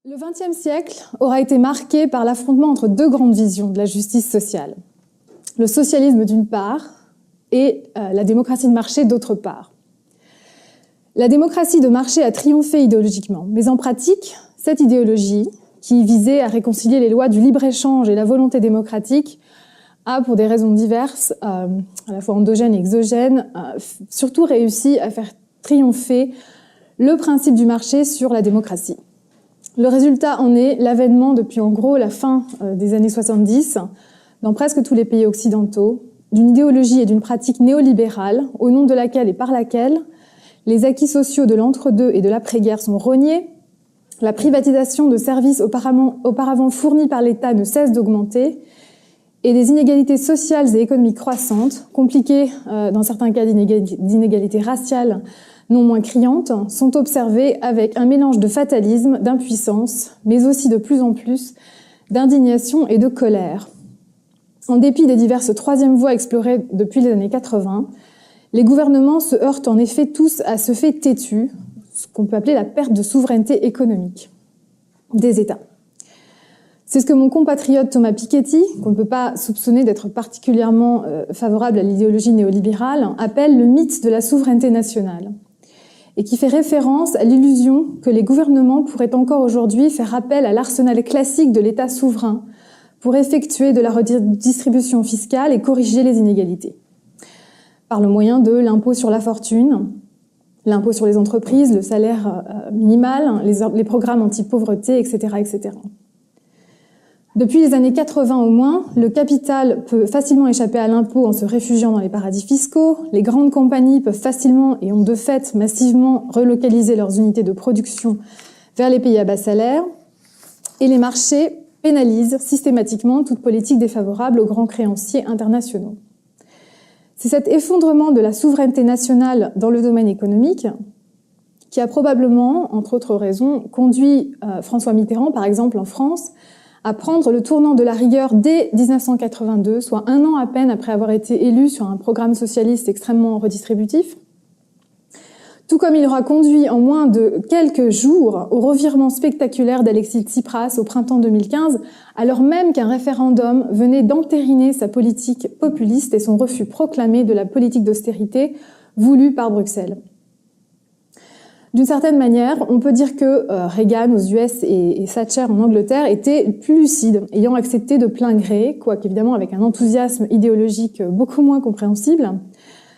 Le XXe siècle aura été marqué par l'affrontement entre deux grandes visions de la justice sociale. Le socialisme d'une part et la démocratie de marché d'autre part. La démocratie de marché a triomphé idéologiquement, mais en pratique, cette idéologie, qui visait à réconcilier les lois du libre-échange et la volonté démocratique, a, pour des raisons diverses, à la fois endogènes et exogènes, surtout réussi à faire triompher le principe du marché sur la démocratie. Le résultat en est l'avènement, depuis en gros la fin des années 70, dans presque tous les pays occidentaux, d'une idéologie et d'une pratique néolibérale, au nom de laquelle et par laquelle les acquis sociaux de l'entre-deux et de l'après-guerre sont rognés, la privatisation de services auparavant fournis par l'État ne cesse d'augmenter, et des inégalités sociales et économiques croissantes, compliquées dans certains cas d'inégalités raciales non moins criantes, sont observées avec un mélange de fatalisme, d'impuissance, mais aussi de plus en plus d'indignation et de colère. En dépit des diverses troisièmes voies explorées depuis les années 80, les gouvernements se heurtent en effet tous à ce fait têtu, ce qu'on peut appeler la perte de souveraineté économique des États. C'est ce que mon compatriote Thomas Piketty, qu'on ne peut pas soupçonner d'être particulièrement favorable à l'idéologie néolibérale, appelle le mythe de la souveraineté nationale, et qui fait référence à l'illusion que les gouvernements pourraient encore aujourd'hui faire appel à l'arsenal classique de l'État souverain pour effectuer de la redistribution fiscale et corriger les inégalités, par le moyen de l'impôt sur la fortune, l'impôt sur les entreprises, le salaire minimal, les programmes anti-pauvreté, etc., etc. Depuis les années 80 au moins, le capital peut facilement échapper à l'impôt en se réfugiant dans les paradis fiscaux, les grandes compagnies peuvent facilement et ont de fait massivement relocalisé leurs unités de production vers les pays à bas salaire, et les marchés pénalisent systématiquement toute politique défavorable aux grands créanciers internationaux. C'est cet effondrement de la souveraineté nationale dans le domaine économique qui a probablement, entre autres raisons, conduit François Mitterrand, par exemple en France, à prendre le tournant de la rigueur dès 1982, soit un an à peine après avoir été élu sur un programme socialiste extrêmement redistributif, tout comme il aura conduit en moins de quelques jours au revirement spectaculaire d'Alexis Tsipras au printemps 2015, alors même qu'un référendum venait d'entériner sa politique populiste et son refus proclamé de la politique d'austérité voulue par Bruxelles. D'une certaine manière, on peut dire que Reagan aux US et Thatcher en Angleterre étaient plus lucides, ayant accepté de plein gré, quoique évidemment avec un enthousiasme idéologique beaucoup moins compréhensible,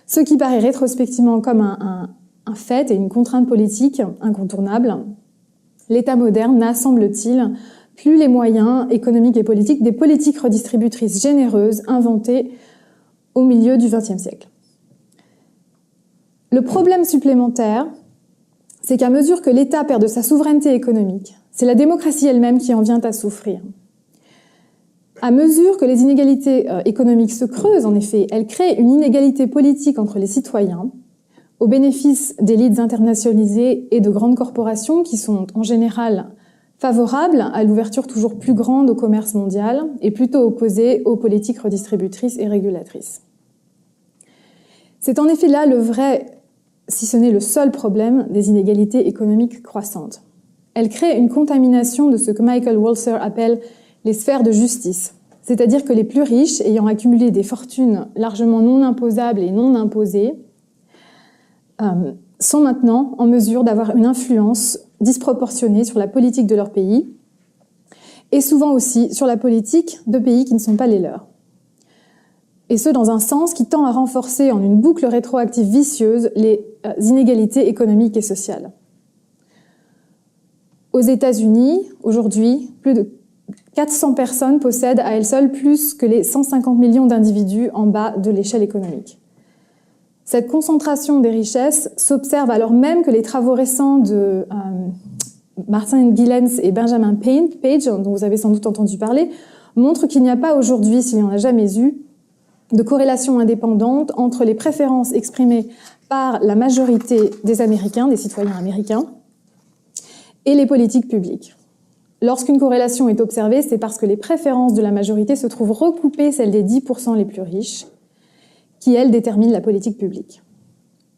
ce qui paraît rétrospectivement comme un fait et une contrainte politique incontournable. L'État moderne n'a, semble-t-il, plus les moyens économiques et politiques des politiques redistributrices généreuses inventées au milieu du XXe siècle. Le problème supplémentaire, c'est qu'à mesure que l'État perd de sa souveraineté économique, c'est la démocratie elle-même qui en vient à souffrir. À mesure que les inégalités économiques se creusent, en effet, elles créent une inégalité politique entre les citoyens, au bénéfice d'élites internationalisées et de grandes corporations qui sont en général favorables à l'ouverture toujours plus grande au commerce mondial et plutôt opposées aux politiques redistributrices et régulatrices. C'est en effet là le vrai, si ce n'est le seul problème des inégalités économiques croissantes. Elles créent une contamination de ce que Michael Walzer appelle les sphères de justice, c'est-à-dire que les plus riches, ayant accumulé des fortunes largement non imposables et non imposées, sont maintenant en mesure d'avoir une influence disproportionnée sur la politique de leur pays et souvent aussi sur la politique de pays qui ne sont pas les leurs. Et ce, dans un sens qui tend à renforcer en une boucle rétroactive vicieuse les inégalités économiques et sociales. Aux États-Unis, aujourd'hui, plus de 400 personnes possèdent à elles seules plus que les 150 millions d'individus en bas de l'échelle économique. Cette concentration des richesses s'observe alors même que les travaux récents de Martin Gilens et Benjamin Page, dont vous avez sans doute entendu parler, montrent qu'il n'y a pas aujourd'hui, s'il n'y en a jamais eu, de corrélation indépendante entre les préférences exprimées par la majorité des Américains, des citoyens américains, et les politiques publiques. Lorsqu'une corrélation est observée, c'est parce que les préférences de la majorité se trouvent recoupées celles des 10% les plus riches, qui, elles, déterminent la politique publique.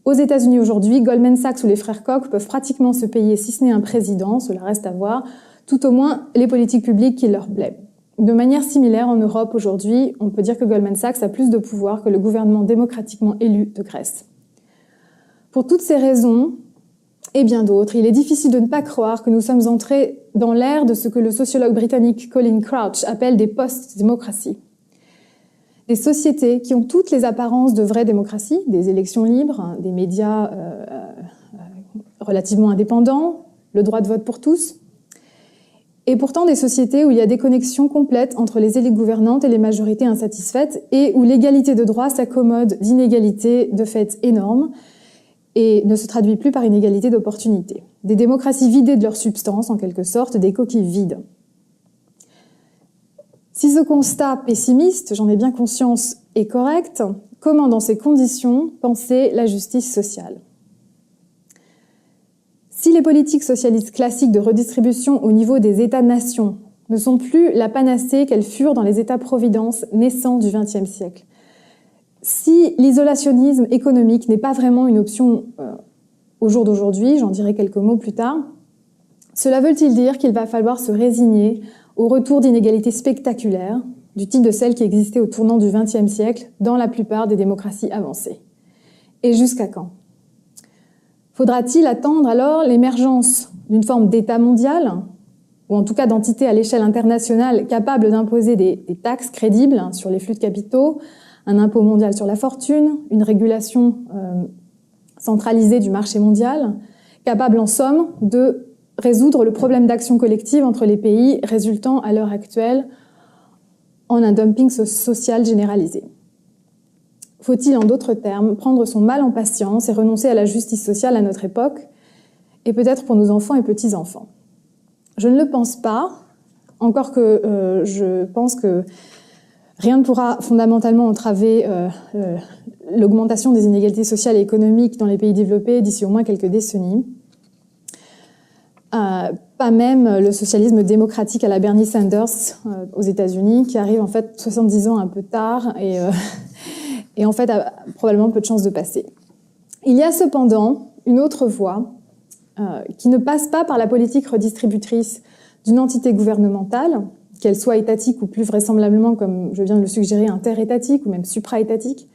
Aux États-Unis aujourd'hui, Goldman Sachs ou les frères Koch peuvent pratiquement se payer, si ce n'est un président, cela reste à voir, tout au moins les politiques publiques qui leur plaisent. De manière similaire, en Europe aujourd'hui, on peut dire que Goldman Sachs a plus de pouvoir que le gouvernement démocratiquement élu de Grèce. Pour toutes ces raisons, et bien d'autres, il est difficile de ne pas croire que nous sommes entrés dans l'ère de ce que le sociologue britannique Colin Crouch appelle des post-démocraties. Des sociétés qui ont toutes les apparences de vraies démocraties, des élections libres, des médias relativement indépendants, le droit de vote pour tous, et pourtant des sociétés où il y a des connexions complètes entre les élites gouvernantes et les majorités insatisfaites, et où l'égalité de droit s'accommode d'inégalités de fait énormes, et ne se traduit plus par une égalité d'opportunités. Des démocraties vidées de leur substance, en quelque sorte, des coquilles vides. Si ce constat pessimiste, j'en ai bien conscience, est correct, comment dans ces conditions penser la justice sociale ? Si les politiques socialistes classiques de redistribution au niveau des États-nations ne sont plus la panacée qu'elles furent dans les États-providence naissants du XXe siècle, si l'isolationnisme économique n'est pas vraiment une option au jour d'aujourd'hui, j'en dirai quelques mots plus tard, cela veut-il dire qu'il va falloir se résigner au retour d'inégalités spectaculaires, du type de celles qui existaient au tournant du XXe siècle dans la plupart des démocraties avancées? Et jusqu'à quand? Faudra-t-il attendre alors l'émergence d'une forme d'État mondial, ou en tout cas d'entité à l'échelle internationale capable d'imposer des taxes crédibles sur les flux de capitaux, un impôt mondial sur la fortune, une régulation centralisée du marché mondial, capable en somme de résoudre le problème d'action collective entre les pays résultant à l'heure actuelle en un dumping social généralisé. Faut-il, en d'autres termes, prendre son mal en patience et renoncer à la justice sociale à notre époque, et peut-être pour nos enfants et petits-enfants? Je ne le pense pas, encore que je pense que rien ne pourra fondamentalement entraver l'augmentation des inégalités sociales et économiques dans les pays développés d'ici au moins quelques décennies. Pas même le socialisme démocratique à la Bernie Sanders aux États-Unis, qui arrive en fait 70 ans un peu tard et en fait a probablement peu de chances de passer. Il y a cependant une autre voie qui ne passe pas par la politique redistributrice d'une entité gouvernementale, qu'elle soit étatique ou plus vraisemblablement, comme je viens de le suggérer, interétatique ou même supra-étatique.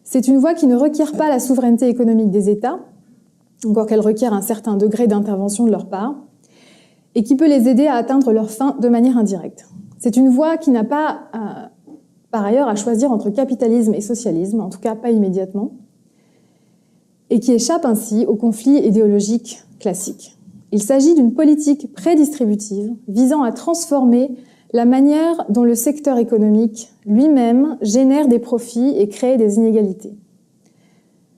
C'est une voie qui ne requiert pas la souveraineté économique des États, encore qu'elle requiert un certain degré d'intervention de leur part, et qui peut les aider à atteindre leurs fins de manière indirecte. C'est une voie qui n'a pas, par ailleurs, à choisir entre capitalisme et socialisme, en tout cas pas immédiatement, et qui échappe ainsi aux conflits idéologiques classiques. Il s'agit d'une politique prédistributive visant à transformer la manière dont le secteur économique lui-même génère des profits et crée des inégalités.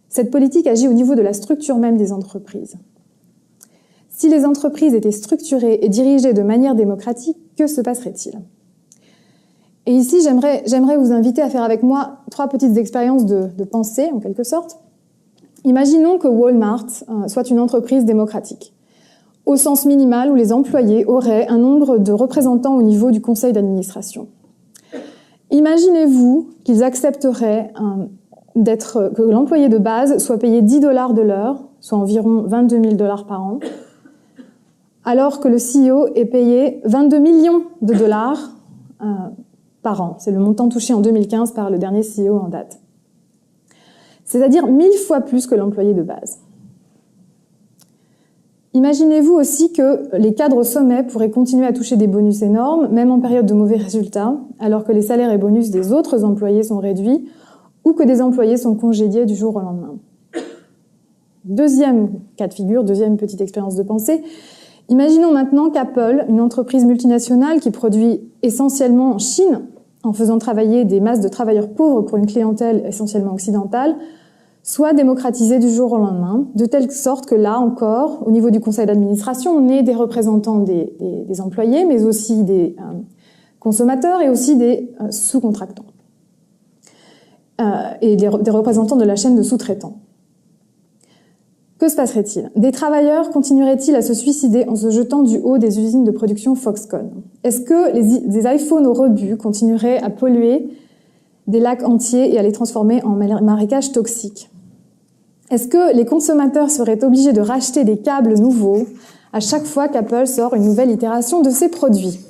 Cette politique agit au niveau de la structure même des entreprises. Si les entreprises étaient structurées et dirigées de manière démocratique, que se passerait-il? Et ici, j'aimerais vous inviter à faire avec moi 3 petites expériences de pensée, en quelque sorte. Imaginons que Walmart soit une entreprise démocratique, au sens minimal où les employés auraient un nombre de représentants au niveau du conseil d'administration. Imaginez-vous qu'ils accepteraient que l'employé de base soit payé $10 de l'heure, soit environ 22 000 $ par an, alors que le CEO est payé 22 millions de dollars par an. C'est le montant touché en 2015 par le dernier CEO en date. C'est-à-dire 1000 fois plus que l'employé de base. Imaginez-vous aussi que les cadres au sommet pourraient continuer à toucher des bonus énormes, même en période de mauvais résultats, alors que les salaires et bonus des autres employés sont réduits, ou que des employés sont congédiés du jour au lendemain. Deuxième cas de figure, deuxième petite expérience de pensée. Imaginons maintenant qu'Apple, une entreprise multinationale qui produit essentiellement en Chine, en faisant travailler des masses de travailleurs pauvres pour une clientèle essentiellement occidentale, soit démocratisée du jour au lendemain, de telle sorte que là encore, au niveau du conseil d'administration, on ait des représentants des employés, mais aussi des consommateurs et aussi des sous-contractants. Et des représentants de la chaîne de sous-traitants. Que se passerait-il? Des travailleurs continueraient-ils à se suicider en se jetant du haut des usines de production Foxconn? Est-ce que des iPhones au rebut continueraient à polluer des lacs entiers et à les transformer en marécages toxiques? Est-ce que les consommateurs seraient obligés de racheter des câbles nouveaux à chaque fois qu'Apple sort une nouvelle itération de ses produits.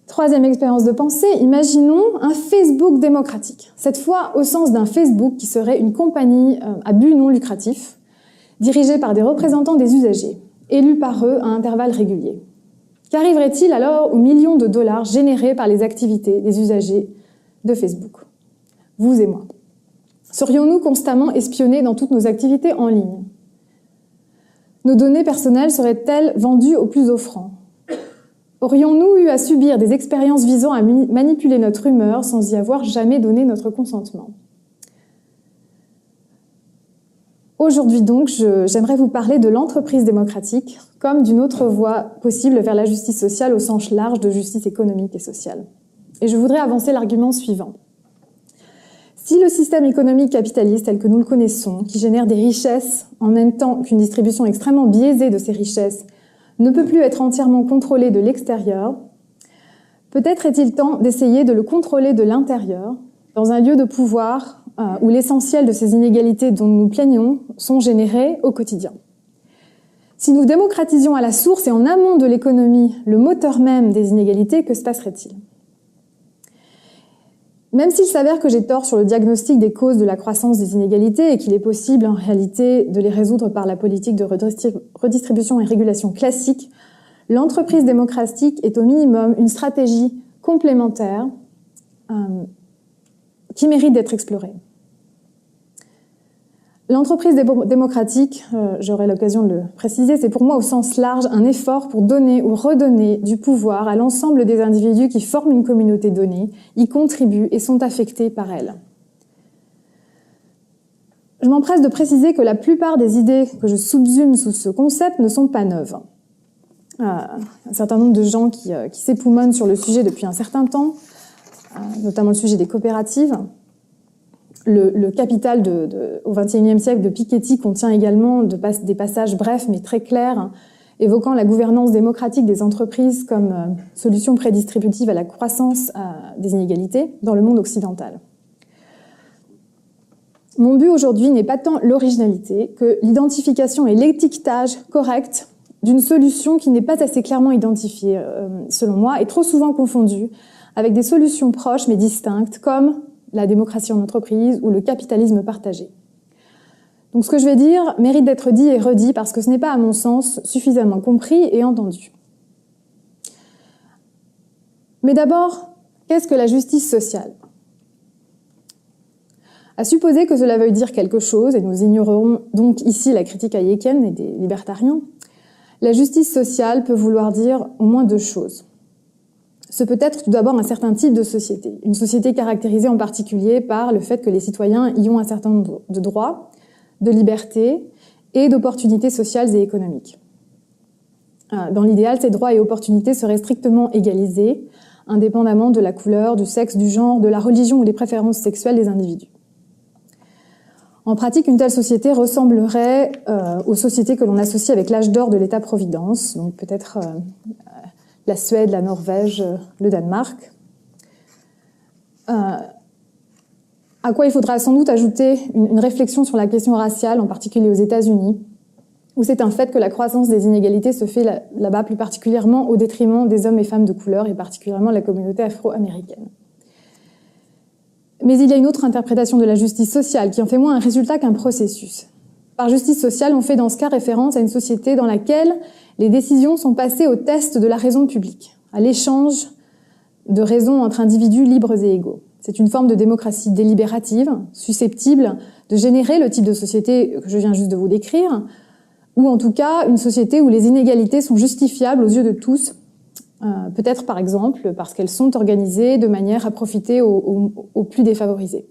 Troisième expérience de pensée, imaginons un Facebook démocratique. Cette fois au sens d'un Facebook qui serait une compagnie à but non lucratif, dirigée par des représentants des usagers, élus par eux à intervalles réguliers. Qu'arriverait-il alors aux millions de dollars générés par les activités des usagers de Facebook? Vous et moi. Serions-nous constamment espionnés dans toutes nos activités en ligne? Nos données personnelles seraient-elles vendues au plus offrant? Aurions-nous eu à subir des expériences visant à manipuler notre humeur sans y avoir jamais donné notre consentement? Aujourd'hui donc, j'aimerais vous parler de l'entreprise démocratique comme d'une autre voie possible vers la justice sociale au sens large de justice économique et sociale. Et je voudrais avancer l'argument suivant. Si le système économique capitaliste tel que nous le connaissons, qui génère des richesses en même temps qu'une distribution extrêmement biaisée de ces richesses, ne peut plus être entièrement contrôlé de l'extérieur, peut-être est-il temps d'essayer de le contrôler de l'intérieur, dans un lieu de pouvoir où l'essentiel de ces inégalités dont nous plaignons sont générées au quotidien. Si nous démocratisions à la source et en amont de l'économie le moteur même des inégalités, que se passerait-il? Même s'il s'avère que j'ai tort sur le diagnostic des causes de la croissance des inégalités et qu'il est possible en réalité de les résoudre par la politique de redistribution et régulation classique, l'entreprise démocratique est au minimum une stratégie complémentaire qui mérite d'être explorée. L'entreprise démocratique, j'aurai l'occasion de le préciser, c'est pour moi au sens large un effort pour donner ou redonner du pouvoir à l'ensemble des individus qui forment une communauté donnée, y contribuent et sont affectés par elle. Je m'empresse de préciser que la plupart des idées que je subsume sous ce concept ne sont pas neuves. Un certain nombre de gens qui s'époumonnent sur le sujet depuis un certain temps, notamment le sujet des coopératives. Le Capital au XXIe siècle de Piketty contient également des passages brefs mais très clairs, évoquant la gouvernance démocratique des entreprises comme solution prédistributive à la croissance des inégalités dans le monde occidental. Mon but aujourd'hui n'est pas tant l'originalité que l'identification et l'étiquetage correct d'une solution qui n'est pas assez clairement identifiée, selon moi, et trop souvent confondue avec des solutions proches mais distinctes comme la démocratie en entreprise ou le capitalisme partagé. Donc ce que je vais dire mérite d'être dit et redit parce que ce n'est pas, à mon sens, suffisamment compris et entendu. Mais d'abord, qu'est-ce que la justice sociale? À supposer que cela veuille dire quelque chose, et nous ignorerons donc ici la critique hayékienne et des libertariens, la justice sociale peut vouloir dire au moins deux choses. Ce peut être tout d'abord un certain type de société, une société caractérisée en particulier par le fait que les citoyens y ont un certain nombre de droits, de libertés et d'opportunités sociales et économiques. Dans l'idéal, ces droits et opportunités seraient strictement égalisés, indépendamment de la couleur, du sexe, du genre, de la religion ou des préférences sexuelles des individus. En pratique, une telle société ressemblerait aux sociétés que l'on associe avec l'âge d'or de l'État-providence, donc peut-être la Suède, la Norvège, le Danemark. À quoi il faudra sans doute ajouter une réflexion sur la question raciale, en particulier aux États-Unis, où c'est un fait que la croissance des inégalités se fait là-bas plus particulièrement au détriment des hommes et femmes de couleur, et particulièrement de la communauté afro-américaine. Mais il y a une autre interprétation de la justice sociale qui en fait moins un résultat qu'un processus. Par justice sociale, on fait dans ce cas référence à une société dans laquelle les décisions sont passées au test de la raison publique, à l'échange de raisons entre individus libres et égaux. C'est une forme de démocratie délibérative, susceptible de générer le type de société que je viens juste de vous décrire, ou en tout cas une société où les inégalités sont justifiables aux yeux de tous, peut-être par exemple parce qu'elles sont organisées de manière à profiter aux plus défavorisés.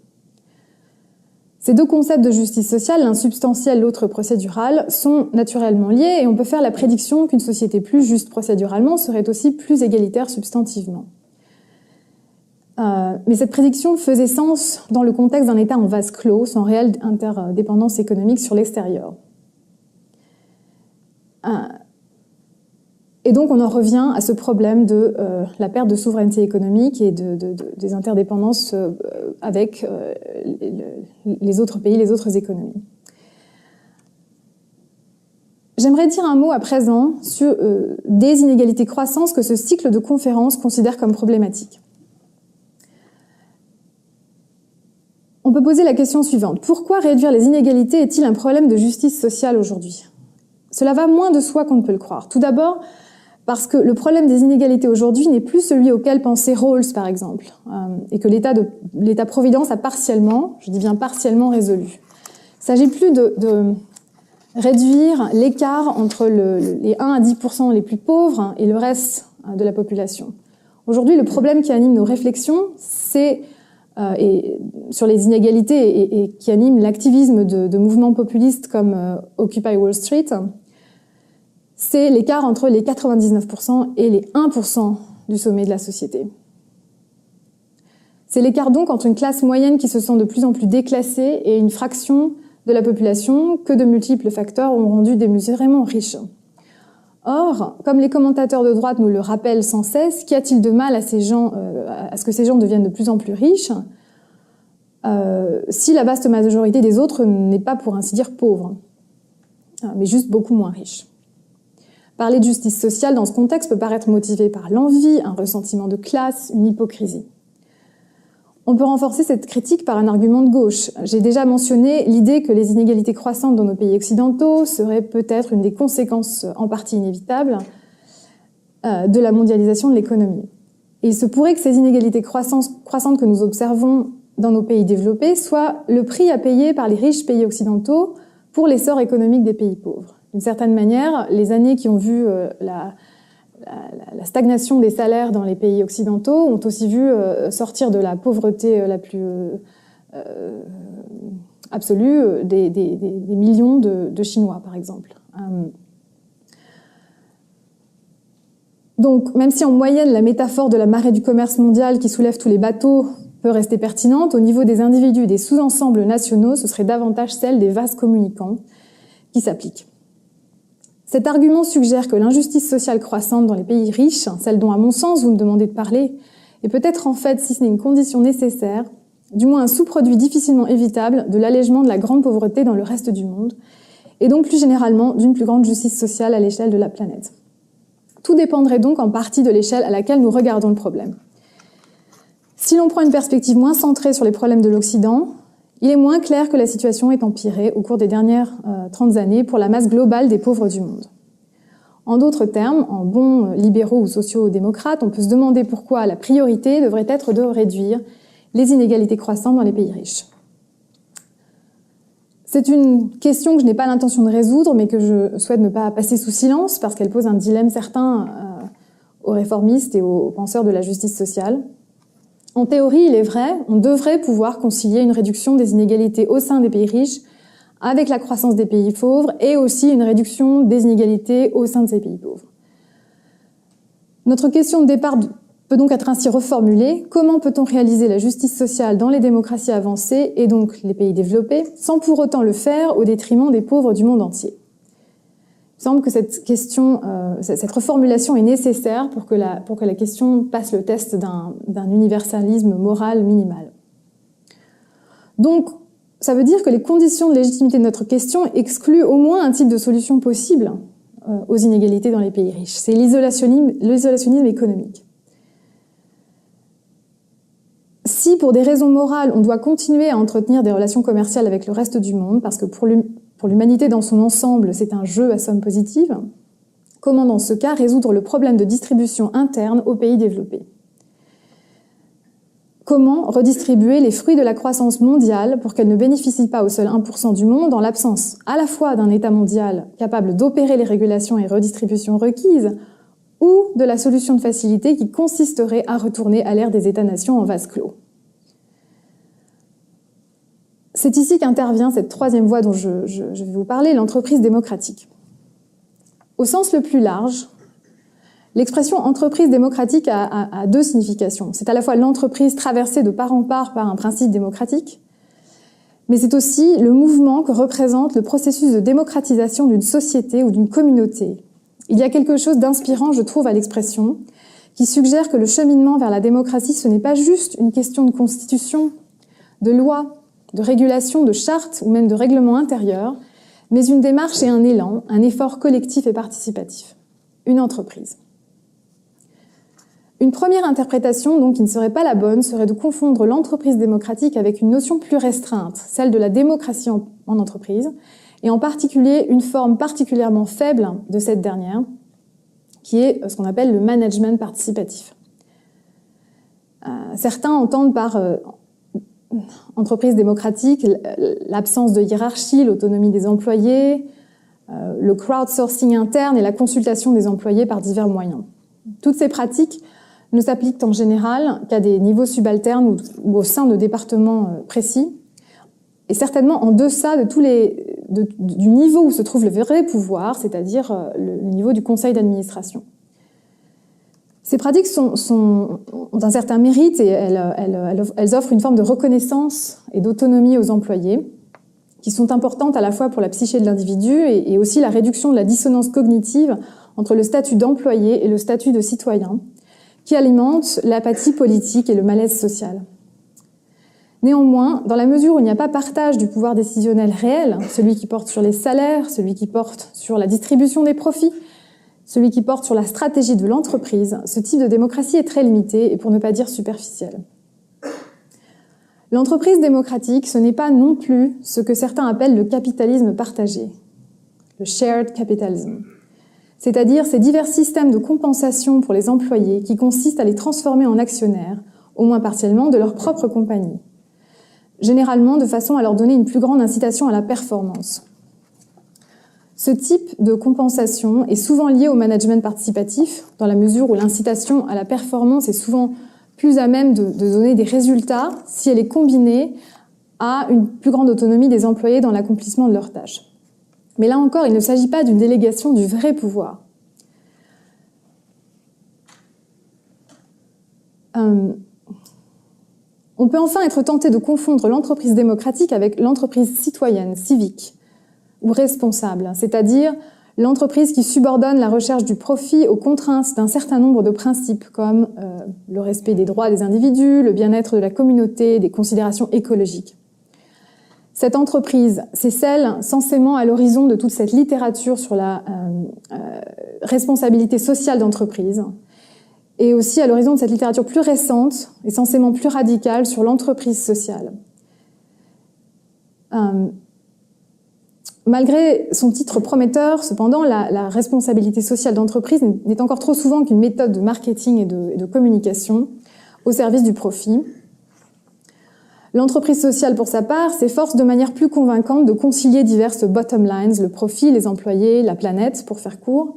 Ces deux concepts de justice sociale, l'un substantiel, l'autre procédural, sont naturellement liés et on peut faire la prédiction qu'une société plus juste procéduralement serait aussi plus égalitaire substantivement. Mais cette prédiction faisait sens dans le contexte d'un État en vase clos, sans réelle interdépendance économique sur l'extérieur. Et donc on en revient à ce problème de la perte de souveraineté économique et des interdépendances avec les autres pays, les autres économies. J'aimerais dire un mot à présent sur des inégalités croissantes que ce cycle de conférences considère comme problématiques. On peut poser la question suivante. Pourquoi réduire les inégalités est-il un problème de justice sociale aujourd'hui? Cela va moins de soi qu'on ne peut le croire. Tout d'abord, parce que le problème des inégalités aujourd'hui n'est plus celui auquel pensait Rawls, par exemple, et que l'État-providence a partiellement, je dis bien partiellement, résolu. Il ne s'agit plus de réduire l'écart entre les 1 à 10% les plus pauvres et le reste de la population. Aujourd'hui, le problème qui anime nos réflexions, c'est sur les inégalités et qui anime l'activisme de mouvements populistes comme Occupy Wall Street, c'est l'écart entre les 99% et les 1% du sommet de la société. C'est l'écart donc entre une classe moyenne qui se sent de plus en plus déclassée et une fraction de la population que de multiples facteurs ont rendu démesurément riche. Or, comme les commentateurs de droite nous le rappellent sans cesse, qu'y a-t-il de mal à ce que ces gens deviennent de plus en plus riches si la vaste majorité des autres n'est pas, pour ainsi dire, pauvre, mais juste beaucoup moins riche. Parler de justice sociale dans ce contexte peut paraître motivé par l'envie, un ressentiment de classe, une hypocrisie. On peut renforcer cette critique par un argument de gauche. J'ai déjà mentionné l'idée que les inégalités croissantes dans nos pays occidentaux seraient peut-être une des conséquences en partie inévitables de la mondialisation de l'économie. Et il se pourrait que ces inégalités croissantes que nous observons dans nos pays développés soient le prix à payer par les riches pays occidentaux pour l'essor économique des pays pauvres. D'une certaine manière, les années qui ont vu la stagnation des salaires dans les pays occidentaux ont aussi vu sortir de la pauvreté la plus absolue des millions de Chinois, par exemple. Donc, même si en moyenne la métaphore de la marée du commerce mondial qui soulève tous les bateaux peut rester pertinente, au niveau des individus et des sous-ensembles nationaux, ce serait davantage celle des vases communicants qui s'applique. Cet argument suggère que l'injustice sociale croissante dans les pays riches, celle dont à mon sens vous me demandez de parler, est peut-être en fait, si ce n'est une condition nécessaire, du moins un sous-produit difficilement évitable de l'allègement de la grande pauvreté dans le reste du monde, et donc plus généralement d'une plus grande justice sociale à l'échelle de la planète. Tout dépendrait donc en partie de l'échelle à laquelle nous regardons le problème. Si l'on prend une perspective moins centrée sur les problèmes de l'Occident, il est moins clair que la situation est empirée au cours des dernières 30 années pour la masse globale des pauvres du monde. En d'autres termes, en bons libéraux ou sociaux-démocrates, on peut se demander pourquoi la priorité devrait être de réduire les inégalités croissantes dans les pays riches. C'est une question que je n'ai pas l'intention de résoudre, mais que je souhaite ne pas passer sous silence, parce qu'elle pose un dilemme certain aux réformistes et aux penseurs de la justice sociale. En théorie, il est vrai, on devrait pouvoir concilier une réduction des inégalités au sein des pays riches avec la croissance des pays pauvres et aussi une réduction des inégalités au sein de ces pays pauvres. Notre question de départ peut donc être ainsi reformulée. Comment peut-on réaliser la justice sociale dans les démocraties avancées et donc les pays développés sans pour autant le faire au détriment des pauvres du monde entier ? Il semble que cette reformulation est nécessaire pour que la question passe le test d'un universalisme moral minimal. Donc, ça veut dire que les conditions de légitimité de notre question excluent au moins un type de solution possible aux inégalités dans les pays riches. C'est l'isolationnisme économique. Si, pour des raisons morales, on doit continuer à entretenir des relations commerciales avec le reste du monde, parce que pour l'humanité dans son ensemble, c'est un jeu à somme positive, comment dans ce cas résoudre le problème de distribution interne aux pays développés ? Comment redistribuer les fruits de la croissance mondiale pour qu'elle ne bénéficie pas au seul 1% du monde en l'absence à la fois d'un État mondial capable d'opérer les régulations et redistributions requises ou de la solution de facilité qui consisterait à retourner à l'ère des États-nations en vase clos. C'est ici qu'intervient cette troisième voie dont je vais vous parler, l'entreprise démocratique. Au sens le plus large, l'expression entreprise démocratique a deux significations. C'est à la fois l'entreprise traversée de part en part par un principe démocratique, mais c'est aussi le mouvement que représente le processus de démocratisation d'une société ou d'une communauté. Il y a quelque chose d'inspirant, je trouve, à l'expression, qui suggère que le cheminement vers la démocratie, ce n'est pas juste une question de constitution, de loi, de régulation, de charte ou même de règlement intérieur, mais une démarche et un élan, un effort collectif et participatif. Une entreprise. Une première interprétation, donc, qui ne serait pas la bonne, serait de confondre l'entreprise démocratique avec une notion plus restreinte, celle de la démocratie en entreprise, et en particulier une forme particulièrement faible de cette dernière, qui est ce qu'on appelle le management participatif. Certains entendent par entreprise démocratique l'absence de hiérarchie, l'autonomie des employés, le crowdsourcing interne et la consultation des employés par divers moyens. Toutes ces pratiques ne s'appliquent en général qu'à des niveaux subalternes ou au sein de départements précis, et certainement en deçà de du niveau où se trouve le vrai pouvoir, c'est-à-dire le niveau du conseil d'administration. Ces pratiques ont un certain mérite et elles offrent une forme de reconnaissance et d'autonomie aux employés qui sont importantes à la fois pour la psyché de l'individu et aussi la réduction de la dissonance cognitive entre le statut d'employé et le statut de citoyen, qui alimente l'apathie politique et le malaise social. Néanmoins, dans la mesure où il n'y a pas partage du pouvoir décisionnel réel, celui qui porte sur les salaires, celui qui porte sur la distribution des profits, celui qui porte sur la stratégie de l'entreprise, ce type de démocratie est très limité et pour ne pas dire superficiel. L'entreprise démocratique, ce n'est pas non plus ce que certains appellent le capitalisme partagé, le shared capitalism, c'est-à-dire ces divers systèmes de compensation pour les employés qui consistent à les transformer en actionnaires, au moins partiellement, de leur propre compagnie, généralement de façon à leur donner une plus grande incitation à la performance. Ce type de compensation est souvent lié au management participatif, dans la mesure où l'incitation à la performance est souvent plus à même de donner des résultats si elle est combinée à une plus grande autonomie des employés dans l'accomplissement de leurs tâches. Mais là encore, il ne s'agit pas d'une délégation du vrai pouvoir. On peut enfin être tenté de confondre l'entreprise démocratique avec l'entreprise citoyenne, civique, ou responsable, c'est-à-dire l'entreprise qui subordonne la recherche du profit aux contraintes d'un certain nombre de principes comme le respect des droits des individus, le bien-être de la communauté, des considérations écologiques. Cette entreprise, c'est celle censément à l'horizon de toute cette littérature sur la responsabilité sociale d'entreprise et aussi à l'horizon de cette littérature plus récente et censément plus radicale sur l'entreprise sociale. Malgré son titre prometteur, cependant, la responsabilité sociale d'entreprise n'est encore trop souvent qu'une méthode de marketing et de communication au service du profit. L'entreprise sociale, pour sa part, s'efforce de manière plus convaincante de concilier diverses bottom lines, le profit, les employés, la planète, pour faire court.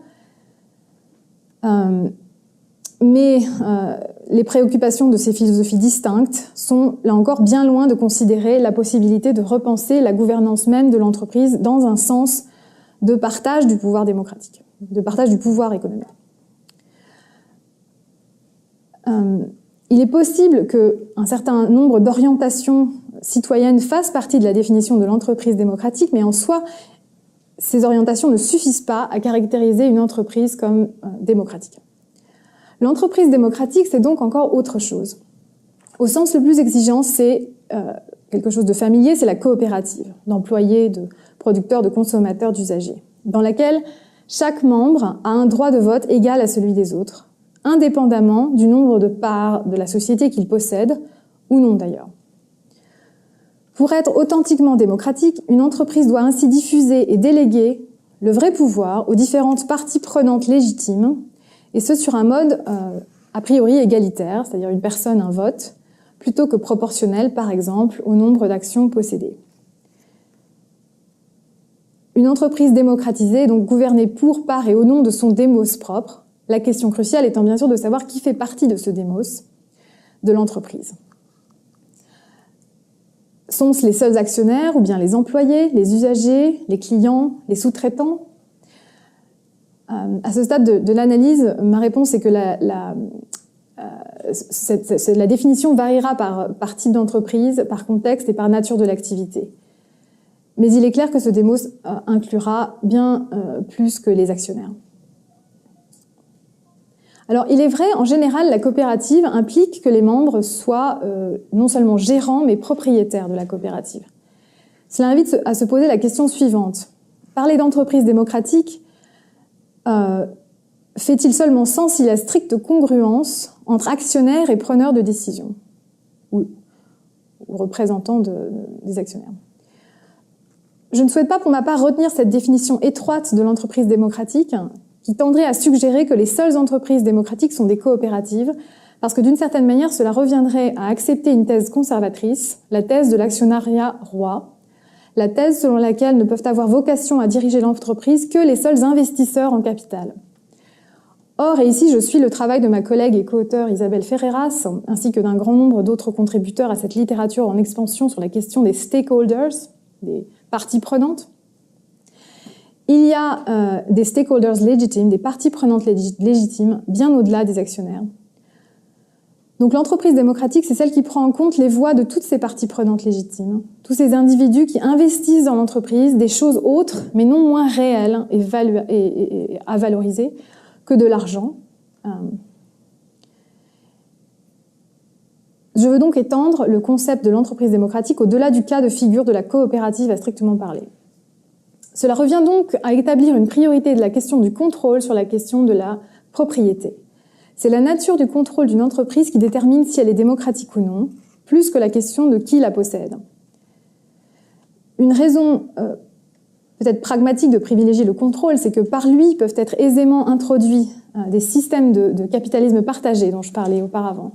Mais les préoccupations de ces philosophies distinctes sont, là encore, bien loin de considérer la possibilité de repenser la gouvernance même de l'entreprise dans un sens de partage du pouvoir démocratique, de partage du pouvoir économique. Il est possible qu'un certain nombre d'orientations citoyennes fassent partie de la définition de l'entreprise démocratique, mais en soi, ces orientations ne suffisent pas à caractériser une entreprise comme démocratique. L'entreprise démocratique, c'est donc encore autre chose. Au sens le plus exigeant, c'est quelque chose de familier, c'est la coopérative d'employés, de producteurs, de consommateurs, d'usagers, dans laquelle chaque membre a un droit de vote égal à celui des autres, indépendamment du nombre de parts de la société qu'il possède, ou non d'ailleurs. Pour être authentiquement démocratique, une entreprise doit ainsi diffuser et déléguer le vrai pouvoir aux différentes parties prenantes légitimes, et ce sur un mode a priori égalitaire, c'est-à-dire une personne, un vote, plutôt que proportionnel, par exemple, au nombre d'actions possédées. Une entreprise démocratisée est donc gouvernée pour, par et au nom de son démos propre, la question cruciale étant bien sûr de savoir qui fait partie de ce démos de l'entreprise. Sont-ce les seuls actionnaires ou bien les employés, les usagers, les clients, les sous-traitants ? À ce stade de l'analyse, ma réponse est que la définition variera par type d'entreprise, par contexte et par nature de l'activité. Mais il est clair que ce démos inclura bien plus que les actionnaires. Alors, il est vrai, en général, la coopérative implique que les membres soient non seulement gérants, mais propriétaires de la coopérative. Cela invite à se poser la question suivante. Parler d'entreprise démocratique fait-il seulement sens s'il y a stricte congruence entre actionnaires et preneurs de décision, ou représentants des actionnaires? Je ne souhaite pas pour ma part retenir cette définition étroite de l'entreprise démocratique qui tendrait à suggérer que les seules entreprises démocratiques sont des coopératives, parce que d'une certaine manière, cela reviendrait à accepter une thèse conservatrice, la thèse de l'actionnariat roi, la thèse selon laquelle ne peuvent avoir vocation à diriger l'entreprise que les seuls investisseurs en capital. Or, et ici je suis le travail de ma collègue et co-auteure Isabelle Ferreiras, ainsi que d'un grand nombre d'autres contributeurs à cette littérature en expansion sur la question des stakeholders, des parties prenantes, il y a des stakeholders légitimes, des parties prenantes légitimes, bien au-delà des actionnaires. Donc l'entreprise démocratique, c'est celle qui prend en compte les voix de toutes ces parties prenantes légitimes, tous ces individus qui investissent dans l'entreprise des choses autres, mais non moins réelles et à valoriser que de l'argent. Je veux donc étendre le concept de l'entreprise démocratique au-delà du cas de figure de la coopérative à strictement parler. Cela revient donc à établir une priorité de la question du contrôle sur la question de la propriété. C'est la nature du contrôle d'une entreprise qui détermine si elle est démocratique ou non, plus que la question de qui la possède. Une raison peut-être pragmatique de privilégier le contrôle, c'est que par lui peuvent être aisément introduits des systèmes de capitalisme partagé dont je parlais auparavant.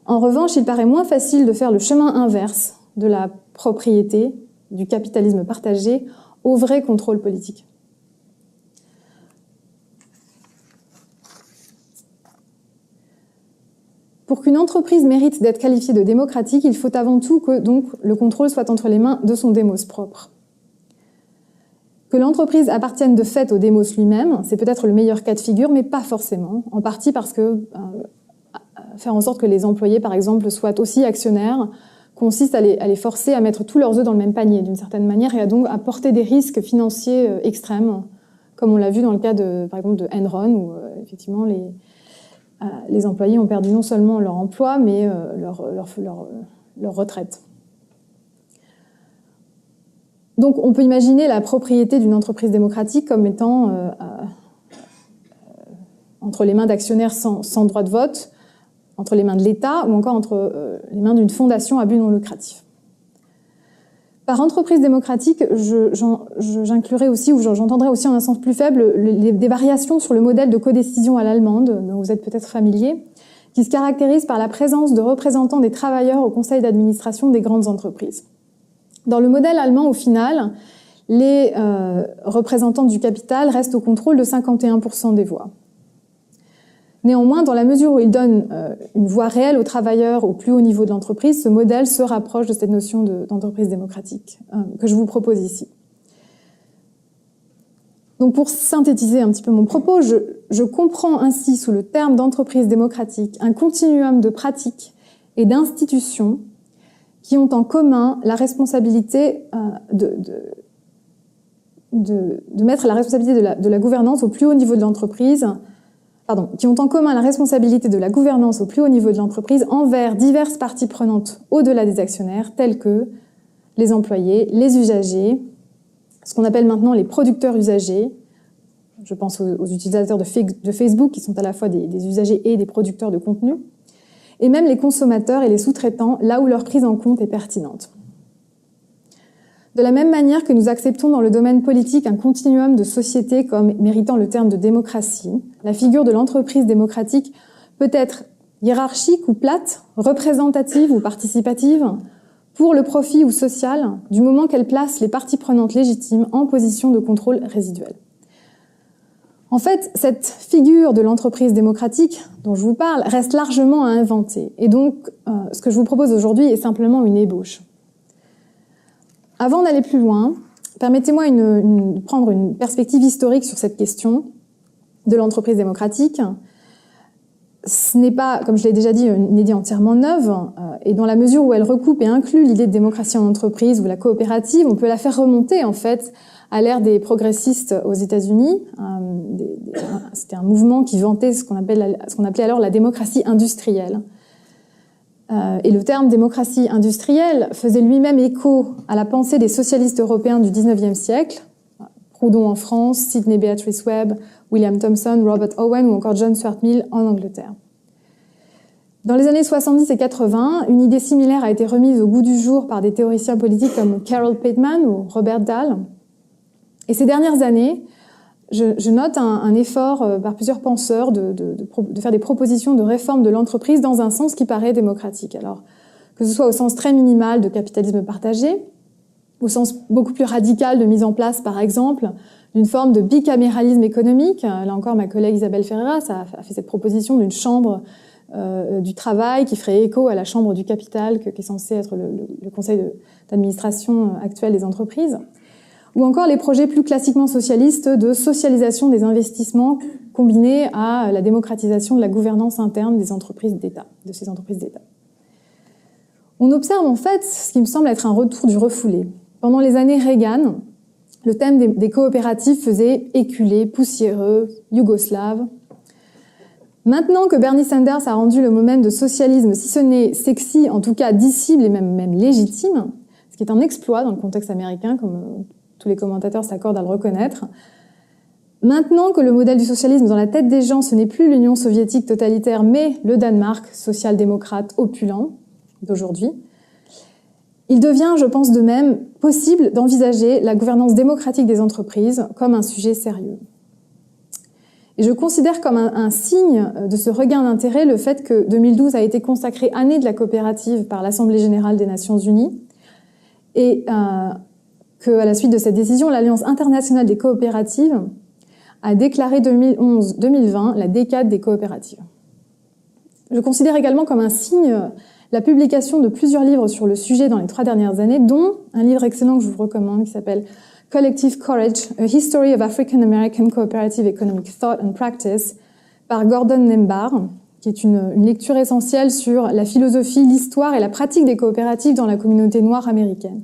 En revanche, il paraît moins facile de faire le chemin inverse de la propriété, du capitalisme partagé, au vrai contrôle politique. Pour qu'une entreprise mérite d'être qualifiée de démocratique, il faut avant tout que donc, le contrôle soit entre les mains de son démos propre. Que l'entreprise appartienne de fait au démos lui-même, c'est peut-être le meilleur cas de figure, mais pas forcément, en partie parce que faire en sorte que les employés, par exemple, soient aussi actionnaires, consiste à les forcer à mettre tous leurs œufs dans le même panier, d'une certaine manière, et à donc à porter des risques financiers extrêmes, comme on l'a vu dans le cas, par exemple, de Enron, où effectivement les employés ont perdu non seulement leur emploi, mais leur retraite. Donc on peut imaginer la propriété d'une entreprise démocratique comme étant entre les mains d'actionnaires sans droit de vote, entre les mains de l'État ou encore entre les mains d'une fondation à but non lucratif. Par entreprise démocratique, j'inclurai aussi, ou j'entendrai aussi en un sens plus faible, des variations sur le modèle de codécision à l'allemande, dont vous êtes peut-être familiers, qui se caractérise par la présence de représentants des travailleurs au conseil d'administration des grandes entreprises. Dans le modèle allemand, au final, les représentants du capital restent au contrôle de 51% des voix. Néanmoins, dans la mesure où il donne une voix réelle aux travailleurs au plus haut niveau de l'entreprise, ce modèle se rapproche de cette notion d'entreprise démocratique que je vous propose ici. Donc pour synthétiser un petit peu mon propos, je comprends ainsi sous le terme d'entreprise démocratique un continuum de pratiques et d'institutions qui ont en commun la responsabilité de mettre la responsabilité de la gouvernance au plus haut niveau de l'entreprise, qui ont en commun la responsabilité de la gouvernance au plus haut niveau de l'entreprise envers diverses parties prenantes au-delà des actionnaires, telles que les employés, les usagers, ce qu'on appelle maintenant les producteurs usagers. Je pense aux utilisateurs de Facebook qui sont à la fois des usagers et des producteurs de contenu, et même les consommateurs et les sous-traitants, là où leur prise en compte est pertinente. De la même manière que nous acceptons dans le domaine politique un continuum de sociétés comme méritant le terme de démocratie, la figure de l'entreprise démocratique peut être hiérarchique ou plate, représentative ou participative, pour le profit ou social, du moment qu'elle place les parties prenantes légitimes en position de contrôle résiduel. En fait, cette figure de l'entreprise démocratique dont je vous parle reste largement à inventer. Et donc, ce que je vous propose aujourd'hui est simplement une ébauche. Avant d'aller plus loin, permettez-moi de prendre une perspective historique sur cette question de l'entreprise démocratique. Ce n'est pas, comme je l'ai déjà dit, une idée entièrement neuve, et dans la mesure où elle recoupe et inclut l'idée de démocratie en entreprise ou la coopérative, on peut la faire remonter en fait à l'ère des progressistes aux États-Unis. C'était un mouvement qui vantait ce qu'on appelait alors la démocratie industrielle. Et le terme démocratie industrielle faisait lui-même écho à la pensée des socialistes européens du XIXe siècle, Proudhon en France, Sidney Beatrice Webb, William Thomson, Robert Owen ou encore John Stuart Mill en Angleterre. Dans les années 70 et 80, une idée similaire a été remise au goût du jour par des théoriciens politiques comme Carol Pateman ou Robert Dahl. Et ces dernières années, je note un effort par plusieurs penseurs de faire des propositions de réforme de l'entreprise dans un sens qui paraît démocratique. Alors, que ce soit au sens très minimal de capitalisme partagé, au sens beaucoup plus radical de mise en place, par exemple, d'une forme de bicaméralisme économique. Là encore, ma collègue Isabelle Ferreira a fait cette proposition d'une chambre du travail qui ferait écho à la chambre du capital, qui est censé être le conseil d'administration actuel des entreprises. Ou encore les projets plus classiquement socialistes de socialisation des investissements combinés à la démocratisation de la gouvernance interne des entreprises d'État, de ces entreprises d'État. On observe en fait ce qui me semble être un retour du refoulé. Pendant les années Reagan, le thème des coopératives faisait éculé, poussiéreux, yougoslave. Maintenant que Bernie Sanders a rendu le moment de socialisme, si ce n'est sexy, en tout cas dissible et même légitime, ce qui est un exploit dans le contexte américain, comme tous les commentateurs s'accordent à le reconnaître. Maintenant que le modèle du socialisme dans la tête des gens, ce n'est plus l'Union soviétique totalitaire, mais le Danemark social-démocrate opulent d'aujourd'hui, il devient, je pense de même, possible d'envisager la gouvernance démocratique des entreprises comme un sujet sérieux. Et je considère comme un signe de ce regain d'intérêt le fait que 2012 a été consacrée année de la coopérative par l'Assemblée générale des Nations unies et qu'à la suite de cette décision, l'Alliance internationale des coopératives a déclaré 2011-2020 la décade des coopératives. Je considère également comme un signe la publication de plusieurs livres sur le sujet dans les 3 dernières années, dont un livre excellent que je vous recommande qui s'appelle Collective Courage, A History of African American Cooperative Economic Thought and Practice par Gordon Nembar, qui est une lecture essentielle sur la philosophie, l'histoire et la pratique des coopératives dans la communauté noire américaine.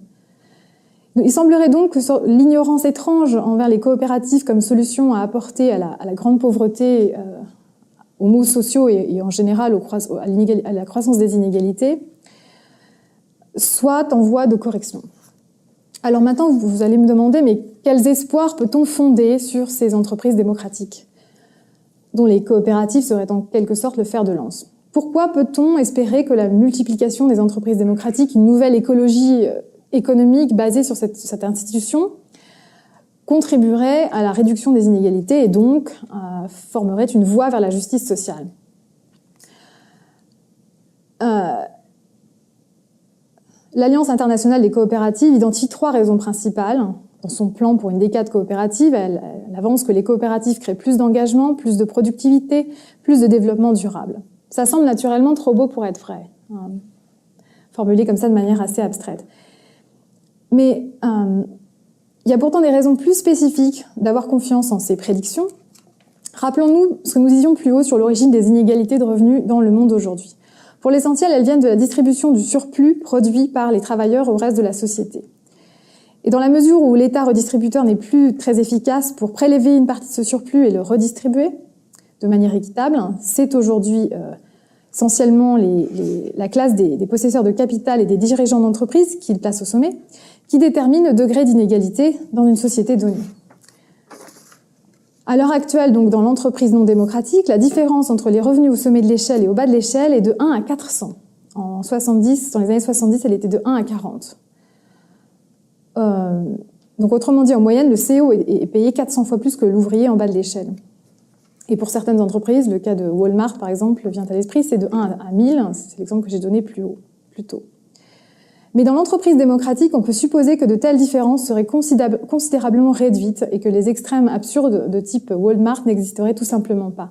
Il semblerait donc que l'ignorance étrange envers les coopératives comme solution à apporter à la grande pauvreté, aux maux sociaux et en général à la croissance des inégalités, soit en voie de correction. Alors maintenant, vous allez me demander, mais quels espoirs peut-on fonder sur ces entreprises démocratiques, dont les coopératives seraient en quelque sorte le fer de lance? Pourquoi peut-on espérer que la multiplication des entreprises démocratiques, une nouvelle écologie économique basée sur cette institution, contribuerait à la réduction des inégalités et donc formerait une voie vers la justice sociale? L'Alliance internationale des coopératives identifie 3 raisons principales. Dans son plan pour une décade coopérative, elle avance que les coopératives créent plus d'engagement, plus de productivité, plus de développement durable. Ça semble naturellement trop beau pour être vrai, formulé comme ça de manière assez abstraite. Mais il y a pourtant des raisons plus spécifiques d'avoir confiance en ces prédictions. Rappelons-nous ce que nous disions plus haut sur l'origine des inégalités de revenus dans le monde aujourd'hui. Pour l'essentiel, elles viennent de la distribution du surplus produit par les travailleurs au reste de la société. Et dans la mesure où l'État redistributeur n'est plus très efficace pour prélever une partie de ce surplus et le redistribuer de manière équitable, c'est aujourd'hui essentiellement la classe des possesseurs de capital et des dirigeants d'entreprise qui le place au sommet, qui détermine le degré d'inégalité dans une société donnée. À l'heure actuelle, donc dans l'entreprise non démocratique, la différence entre les revenus au sommet de l'échelle et au bas de l'échelle est de 1 à 400. Dans les années 70, elle était de 1 à 40. Donc autrement dit, en moyenne, le CEO est payé 400 fois plus que l'ouvrier en bas de l'échelle. Et pour certaines entreprises, le cas de Walmart par exemple vient à l'esprit, c'est de 1 à 1000, c'est l'exemple que j'ai donné plus tôt. Mais dans l'entreprise démocratique, on peut supposer que de telles différences seraient considérablement réduites et que les extrêmes absurdes de type Walmart n'existeraient tout simplement pas.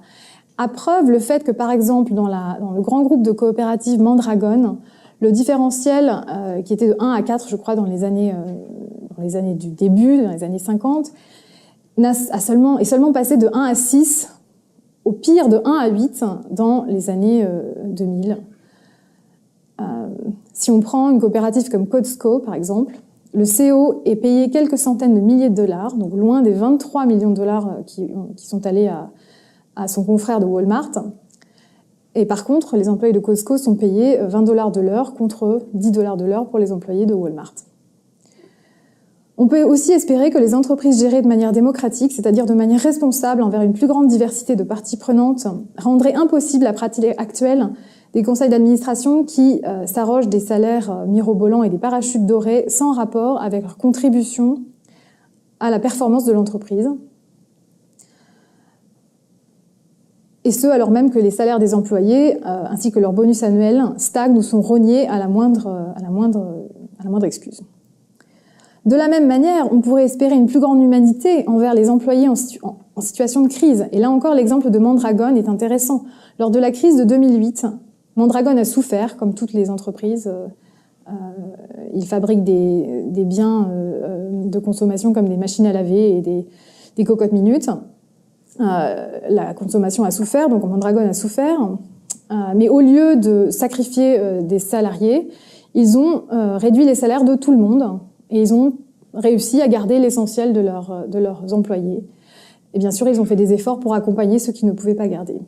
À preuve, le fait que, par exemple, dans le grand groupe de coopératives Mandragon, le différentiel, qui était de 1 à 4, je crois, dans les années du début, dans les années 50, est seulement passé de 1 à 6, au pire de 1 à 8 dans les années 2000. Si on prend une coopérative comme Costco, par exemple, le CEO est payé quelques centaines de milliers de dollars, donc loin des 23 millions de dollars qui sont allés à son confrère de Walmart. Et par contre, les employés de Costco sont payés 20 $ de l'heure contre 10 $ de l'heure pour les employés de Walmart. On peut aussi espérer que les entreprises gérées de manière démocratique, c'est-à-dire de manière responsable envers une plus grande diversité de parties prenantes, rendraient impossible la pratique actuelle des conseils d'administration qui s'arrogent des salaires mirobolants et des parachutes dorés sans rapport avec leur contribution à la performance de l'entreprise. Et ce, alors même que les salaires des employés, ainsi que leurs bonus annuels, stagnent ou sont rognés à la moindre excuse. De la même manière, on pourrait espérer une plus grande humanité envers les employés en situation de crise. Et là encore, l'exemple de Mondragon est intéressant. Lors de la crise de 2008, Mondragon a souffert, comme toutes les entreprises. Il fabrique des biens de consommation comme des machines à laver et des cocottes minutes. La consommation a souffert, donc Mondragon a souffert. Mais au lieu de sacrifier des salariés, ils ont réduit les salaires de tout le monde. Et ils ont réussi à garder l'essentiel de leurs employés. Et bien sûr, ils ont fait des efforts pour accompagner ceux qui ne pouvaient pas garder.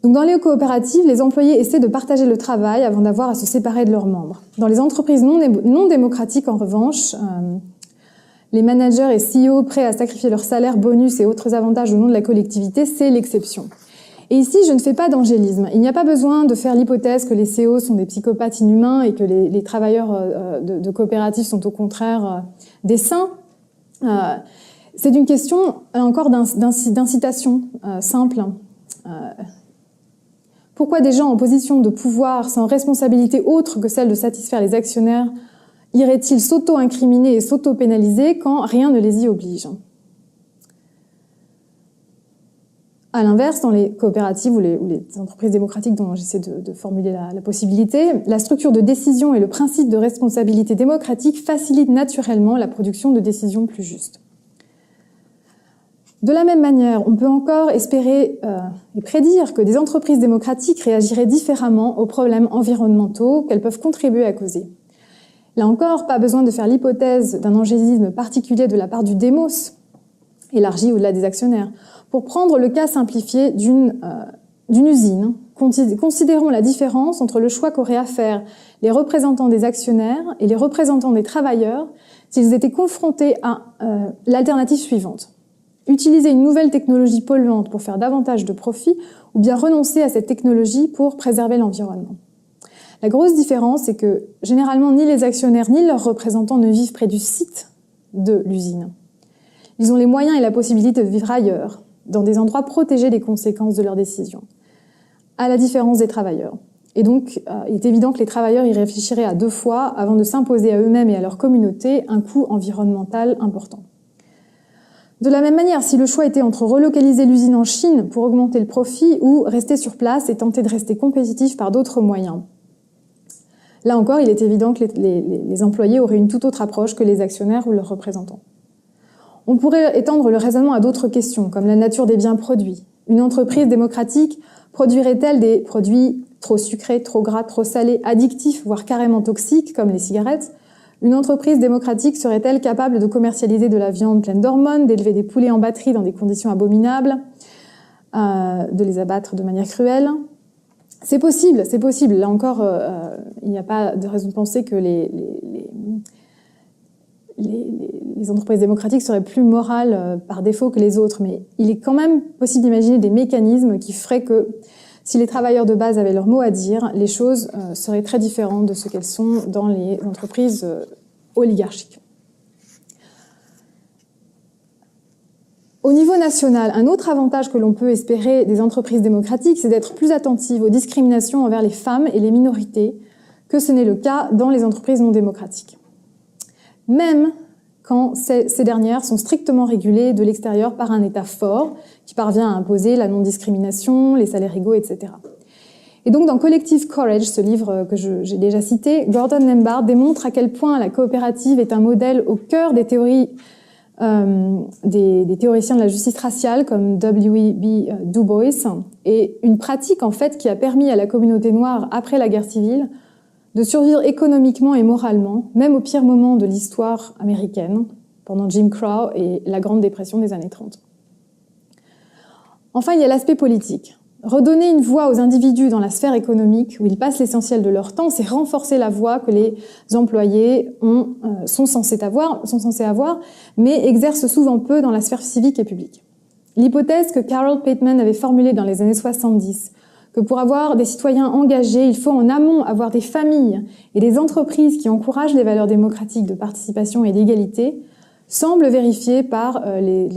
Donc dans les coopératives, les employés essaient de partager le travail avant d'avoir à se séparer de leurs membres. Dans les entreprises non démocratiques, en revanche, les managers et CEO prêts à sacrifier leurs salaires, bonus et autres avantages au nom de la collectivité, c'est l'exception. Et ici, je ne fais pas d'angélisme. Il n'y a pas besoin de faire l'hypothèse que les CEO sont des psychopathes inhumains et que les travailleurs de coopératives sont au contraire des saints. C'est une question encore d'incitation simple. Pourquoi des gens en position de pouvoir, sans responsabilité autre que celle de satisfaire les actionnaires, iraient-ils s'auto-incriminer et s'auto-pénaliser quand rien ne les y oblige ? À l'inverse, dans les coopératives ou les entreprises démocratiques dont j'essaie de formuler la possibilité, la structure de décision et le principe de responsabilité démocratique facilitent naturellement la production de décisions plus justes. De la même manière, on peut encore espérer et prédire que des entreprises démocratiques réagiraient différemment aux problèmes environnementaux qu'elles peuvent contribuer à causer. Là encore, pas besoin de faire l'hypothèse d'un angélisme particulier de la part du démos, élargi au-delà des actionnaires. Pour prendre le cas simplifié d'une usine, considérons la différence entre le choix qu'auraient à faire les représentants des actionnaires et les représentants des travailleurs s'ils étaient confrontés à l'alternative suivante. Utiliser une nouvelle technologie polluante pour faire davantage de profit ou bien renoncer à cette technologie pour préserver l'environnement. La grosse différence, c'est que généralement ni les actionnaires ni leurs représentants ne vivent près du site de l'usine. Ils ont les moyens et la possibilité de vivre ailleurs, dans des endroits protégés des conséquences de leurs décisions, à la différence des travailleurs. Et donc, il est évident que les travailleurs y réfléchiraient à 2 fois avant de s'imposer à eux-mêmes et à leur communauté un coût environnemental important. De la même manière, si le choix était entre relocaliser l'usine en Chine pour augmenter le profit ou rester sur place et tenter de rester compétitif par d'autres moyens, là encore, il est évident que les employés auraient une toute autre approche que les actionnaires ou leurs représentants. On pourrait étendre le raisonnement à d'autres questions, comme la nature des biens produits. Une entreprise démocratique produirait-elle des produits trop sucrés, trop gras, trop salés, addictifs, voire carrément toxiques, comme les cigarettes ? Une entreprise démocratique serait-elle capable de commercialiser de la viande pleine d'hormones, d'élever des poulets en batterie dans des conditions abominables, de les abattre de manière cruelle ? C'est possible. Là encore, il n'y a pas de raison de penser que les entreprises démocratiques seraient plus morales par défaut que les autres, mais il est quand même possible d'imaginer des mécanismes qui feraient que si les travailleurs de base avaient leur mot à dire, les choses seraient très différentes de ce qu'elles sont dans les entreprises oligarchiques. Au niveau national, un autre avantage que l'on peut espérer des entreprises démocratiques, c'est d'être plus attentive aux discriminations envers les femmes et les minorités que ce n'est le cas dans les entreprises non démocratiques. Même quand ces dernières sont strictement régulées de l'extérieur par un État fort qui parvient à imposer la non-discrimination, les salaires égaux, etc. Et donc dans Collective Courage, ce livre que j'ai déjà cité, Gordon Lambert démontre à quel point la coopérative est un modèle au cœur des théories des théoriciens de la justice raciale comme W.E.B. Du Bois et une pratique en fait qui a permis à la communauté noire après la guerre civile de survivre économiquement et moralement, même au pire moment de l'histoire américaine, pendant Jim Crow et la Grande Dépression des années 30. Enfin, il y a l'aspect politique. Redonner une voix aux individus dans la sphère économique où ils passent l'essentiel de leur temps, c'est renforcer la voix que les employés sont censés avoir, mais exercent souvent peu dans la sphère civique et publique. L'hypothèse que Carol Pateman avait formulée dans les années 70, que pour avoir des citoyens engagés, il faut en amont avoir des familles et des entreprises qui encouragent les valeurs démocratiques de participation et d'égalité, semble vérifiée par les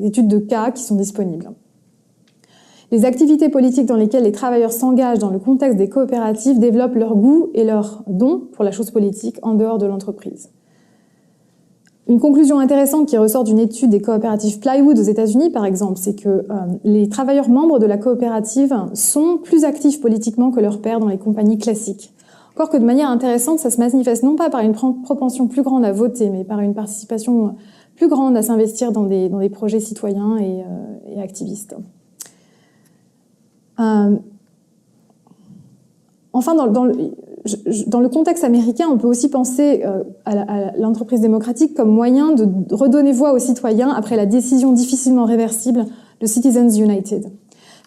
études de cas qui sont disponibles. Les activités politiques dans lesquelles les travailleurs s'engagent dans le contexte des coopératives développent leur goût et leur don pour la chose politique en dehors de l'entreprise. Une conclusion intéressante qui ressort d'une étude des coopératives Plywood aux États-Unis, par exemple, c'est que les travailleurs membres de la coopérative sont plus actifs politiquement que leurs pairs dans les compagnies classiques. Encore que de manière intéressante, ça se manifeste non pas par une propension plus grande à voter, mais par une participation plus grande à s'investir dans des projets citoyens et activistes. Enfin, dans le contexte américain, on peut aussi penser à l'entreprise démocratique comme moyen de redonner voix aux citoyens après la décision difficilement réversible de Citizens United.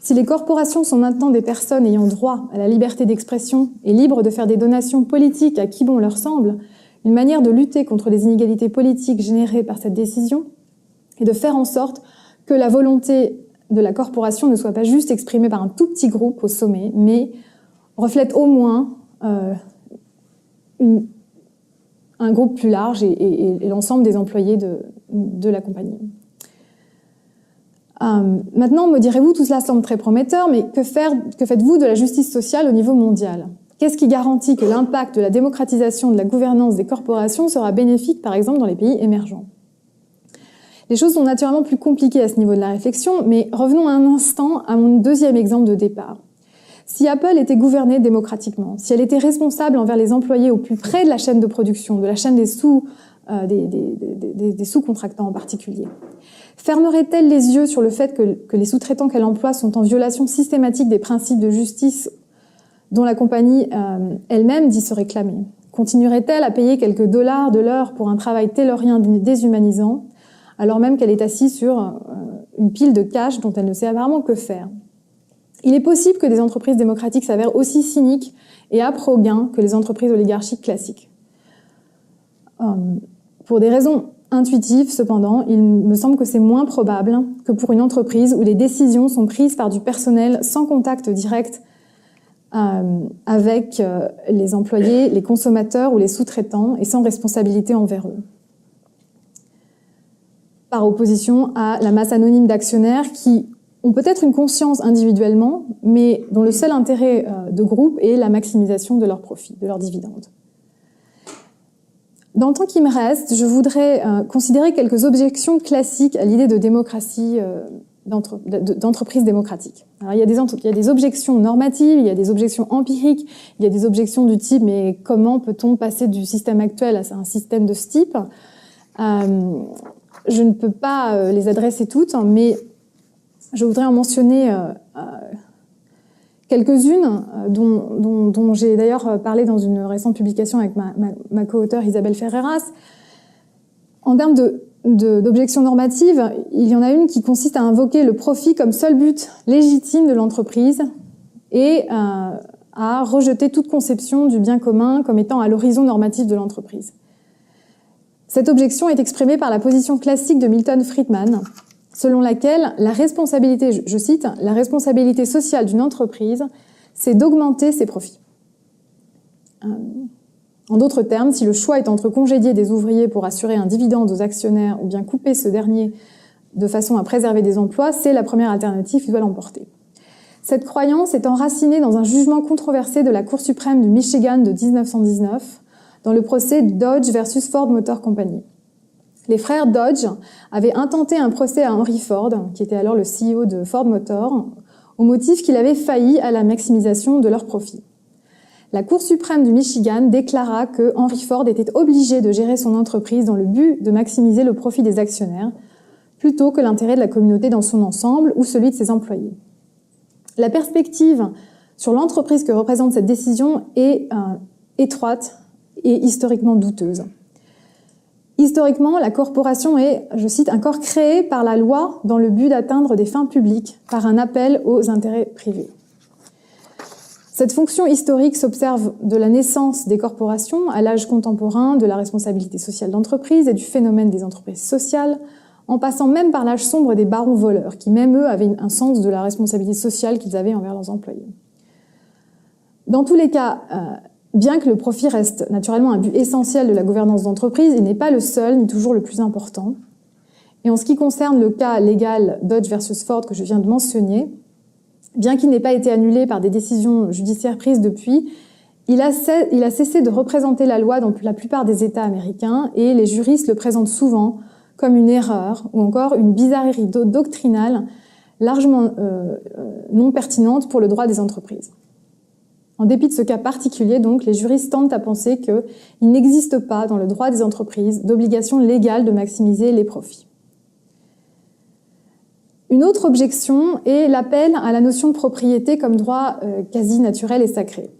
Si les corporations sont maintenant des personnes ayant droit à la liberté d'expression et libres de faire des donations politiques à qui bon leur semble, une manière de lutter contre les inégalités politiques générées par cette décision est de faire en sorte que la volonté de la corporation ne soit pas juste exprimée par un tout petit groupe au sommet, mais reflète au moins un groupe plus large et l'ensemble des employés de la compagnie. Maintenant, me direz-vous, tout cela semble très prometteur, mais que faites-vous de la justice sociale au niveau mondial? Qu'est-ce qui garantit que l'impact de la démocratisation de la gouvernance des corporations sera bénéfique, par exemple, dans les pays émergents? Les choses sont naturellement plus compliquées à ce niveau de la réflexion, mais revenons un instant à mon deuxième exemple de départ. Si Apple était gouvernée démocratiquement, si elle était responsable envers les employés au plus près de la chaîne de production, de la chaîne des sous-contractants en particulier, fermerait-elle les yeux sur le fait que les sous-traitants qu'elle emploie sont en violation systématique des principes de justice dont la compagnie elle-même dit se réclamer? Continuerait-elle à payer quelques dollars de l'heure pour un travail taylorien déshumanisant, alors même qu'elle est assise sur une pile de cash dont elle ne sait apparemment que faire? Il est possible que des entreprises démocratiques s'avèrent aussi cyniques et âpres au gain que les entreprises oligarchiques classiques. Pour des raisons intuitives, cependant, il me semble que c'est moins probable que pour une entreprise où les décisions sont prises par du personnel sans contact direct avec les employés, les consommateurs ou les sous-traitants et sans responsabilité envers eux. Par opposition à la masse anonyme d'actionnaires qui ont peut-être une conscience individuellement, mais dont le seul intérêt de groupe est la maximisation de leurs profits, de leurs dividendes. Dans le temps qui me reste, je voudrais considérer quelques objections classiques à l'idée de démocratie, d'entreprise démocratique. Alors, il y a des objections normatives, il y a des objections empiriques, il y a des objections du type « mais comment peut-on passer du système actuel à un système de ce type ?» Je ne peux pas les adresser toutes, mais je voudrais en mentionner quelques-unes, dont j'ai d'ailleurs parlé dans une récente publication avec ma co-auteure Isabelle Ferreras. En termes d'objections normatives, il y en a une qui consiste à invoquer le profit comme seul but légitime de l'entreprise et à rejeter toute conception du bien commun comme étant à l'horizon normatif de l'entreprise. Cette objection est exprimée par la position classique de Milton Friedman, selon laquelle la responsabilité, je cite, « la responsabilité sociale d'une entreprise, c'est d'augmenter ses profits ». En d'autres termes, si le choix est entre congédier des ouvriers pour assurer un dividende aux actionnaires ou bien couper ce dernier de façon à préserver des emplois, c'est la première alternative qui doit l'emporter. Cette croyance est enracinée dans un jugement controversé de la Cour suprême du Michigan de 1919, dans le procès Dodge versus Ford Motor Company. Les frères Dodge avaient intenté un procès à Henry Ford, qui était alors le CEO de Ford Motor, au motif qu'il avait failli à la maximisation de leurs profits. La Cour suprême du Michigan déclara que Henry Ford était obligé de gérer son entreprise dans le but de maximiser le profit des actionnaires, plutôt que l'intérêt de la communauté dans son ensemble ou celui de ses employés. La perspective sur l'entreprise que représente cette décision est étroite et historiquement douteuse. Historiquement, la corporation est, je cite, un corps créé par la loi dans le but d'atteindre des fins publiques par un appel aux intérêts privés. Cette fonction historique s'observe de la naissance des corporations à l'âge contemporain de la responsabilité sociale d'entreprise et du phénomène des entreprises sociales, en passant même par l'âge sombre des barons voleurs, qui même eux avaient un sens de la responsabilité sociale qu'ils avaient envers leurs employés. Dans tous les cas, bien que le profit reste naturellement un but essentiel de la gouvernance d'entreprise, il n'est pas le seul ni toujours le plus important. Et en ce qui concerne le cas légal Dodge versus Ford que je viens de mentionner, bien qu'il n'ait pas été annulé par des décisions judiciaires prises depuis, il a cessé de représenter la loi dans la plupart des États américains et les juristes le présentent souvent comme une erreur ou encore une bizarrerie doctrinale largement non pertinente pour le droit des entreprises. En dépit de ce cas particulier, donc, les juristes tendent à penser qu'il n'existe pas dans le droit des entreprises d'obligation légale de maximiser les profits. Une autre objection est l'appel à la notion de propriété comme droit quasi naturel et sacré.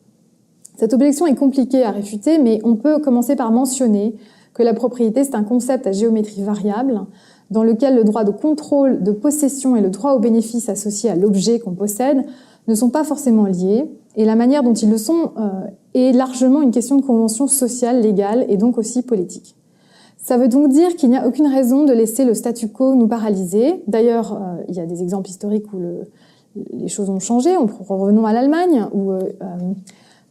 Cette objection est compliquée à réfuter, mais on peut commencer par mentionner que la propriété, c'est un concept à géométrie variable dans lequel le droit de contrôle, de possession et le droit au bénéfice associé à l'objet qu'on possède ne sont pas forcément liés, et la manière dont ils le sont est largement une question de convention sociale, légale et donc aussi politique. Ça veut donc dire qu'il n'y a aucune raison de laisser le statu quo nous paralyser. D'ailleurs, il y a des exemples historiques où les choses ont changé. Revenons à l'Allemagne, où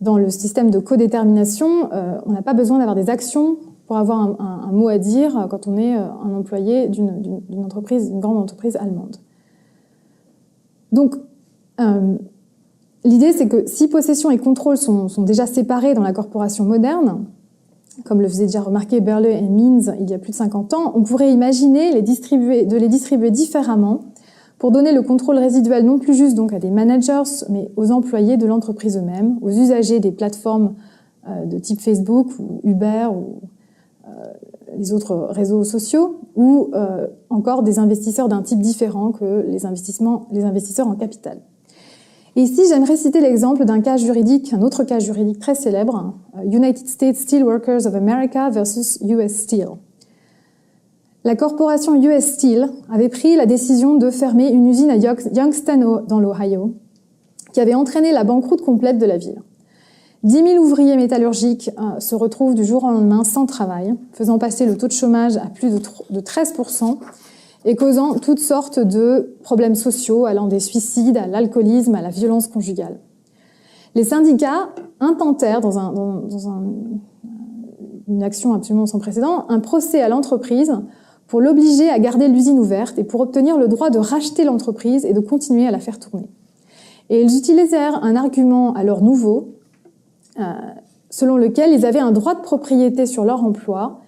dans le système de codétermination, on n'a pas besoin d'avoir des actions pour avoir un mot à dire quand on est un employé d'une entreprise, d'une grande entreprise allemande. Donc, l'idée, c'est que si possession et contrôle sont déjà séparés dans la corporation moderne, comme le faisait déjà remarquer Berle et Means il y a plus de 50 ans, on pourrait imaginer de les distribuer différemment pour donner le contrôle résiduel non plus juste donc à des managers, mais aux employés de l'entreprise eux-mêmes, aux usagers des plateformes de type Facebook ou Uber ou les autres réseaux sociaux, ou encore des investisseurs d'un type différent que les investisseurs en capital. Et ici, j'aimerais citer l'exemple d'un cas juridique, un autre cas juridique très célèbre, United States Steelworkers of America versus US Steel. La corporation US Steel avait pris la décision de fermer une usine à Youngstown dans l'Ohio, qui avait entraîné la banqueroute complète de la ville. 10 000 ouvriers métallurgiques se retrouvent du jour au lendemain sans travail, faisant passer le taux de chômage à plus de 13%, et causant toutes sortes de problèmes sociaux, allant des suicides à l'alcoolisme, à la violence conjugale. Les syndicats intentèrent, dans une action absolument sans précédent, un procès à l'entreprise pour l'obliger à garder l'usine ouverte et pour obtenir le droit de racheter l'entreprise et de continuer à la faire tourner. Et ils utilisèrent un argument alors nouveau, selon lequel ils avaient un droit de propriété sur leur emploi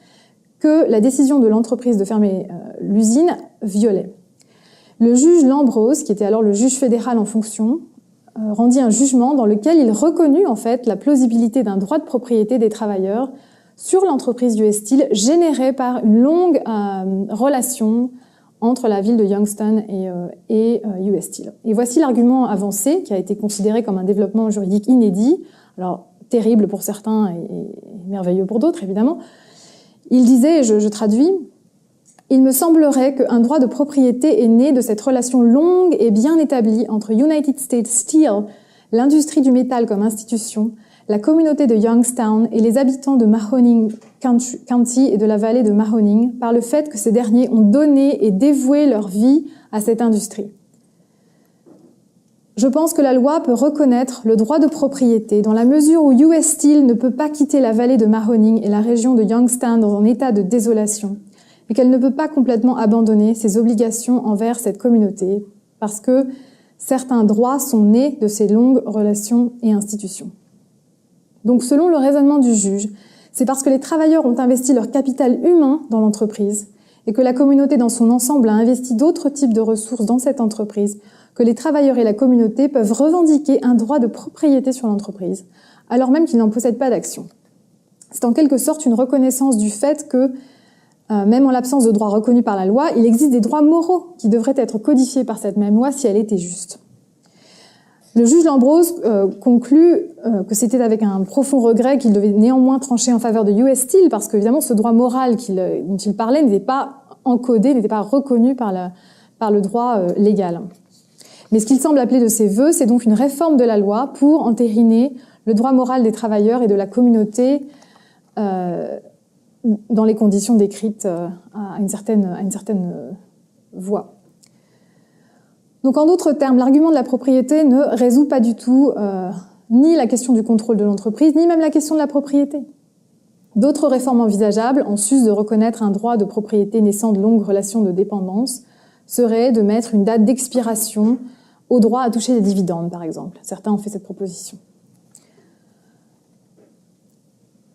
que la décision de l'entreprise de fermer l'usine violait. Le juge Lambrose, qui était alors le juge fédéral en fonction, rendit un jugement dans lequel il reconnut en fait la plausibilité d'un droit de propriété des travailleurs sur l'entreprise US Steel générée par une longue relation entre la ville de Youngstown et US Steel. Et voici l'argument avancé qui a été considéré comme un développement juridique inédit, alors terrible pour certains et merveilleux pour d'autres évidemment. Il disait, et je traduis, « Il me semblerait qu'un droit de propriété est né de cette relation longue et bien établie entre United States Steel, l'industrie du métal comme institution, la communauté de Youngstown et les habitants de Mahoning County et de la vallée de Mahoning par le fait que ces derniers ont donné et dévoué leur vie à cette industrie. Je pense que la loi peut reconnaître le droit de propriété dans la mesure où US Steel ne peut pas quitter la vallée de Mahoning et la région de Youngstown dans un état de désolation et qu'elle ne peut pas complètement abandonner ses obligations envers cette communauté parce que certains droits sont nés de ces longues relations et institutions. Donc selon le raisonnement du juge, c'est parce que les travailleurs ont investi leur capital humain dans l'entreprise et que la communauté dans son ensemble a investi d'autres types de ressources dans cette entreprise que les travailleurs et la communauté peuvent revendiquer un droit de propriété sur l'entreprise, alors même qu'ils n'en possèdent pas d'action. C'est en quelque sorte une reconnaissance du fait que, même en l'absence de droits reconnus par la loi, il existe des droits moraux qui devraient être codifiés par cette même loi si elle était juste. Le juge Lambrose conclut que c'était avec un profond regret qu'il devait néanmoins trancher en faveur de US Steel, parce qu'évidemment ce droit moral dont il parlait n'était pas encodé, n'était pas reconnu par le droit légal. Mais ce qu'il semble appeler de ses vœux, c'est donc une réforme de la loi pour entériner le droit moral des travailleurs et de la communauté dans les conditions décrites à une certaine voie. Donc en d'autres termes, l'argument de la propriété ne résout pas du tout ni la question du contrôle de l'entreprise, ni même la question de la propriété. D'autres réformes envisageables, en sus de reconnaître un droit de propriété naissant de longues relations de dépendance, seraient de mettre une date d'expiration au droit à toucher des dividendes, par exemple. Certains ont fait cette proposition.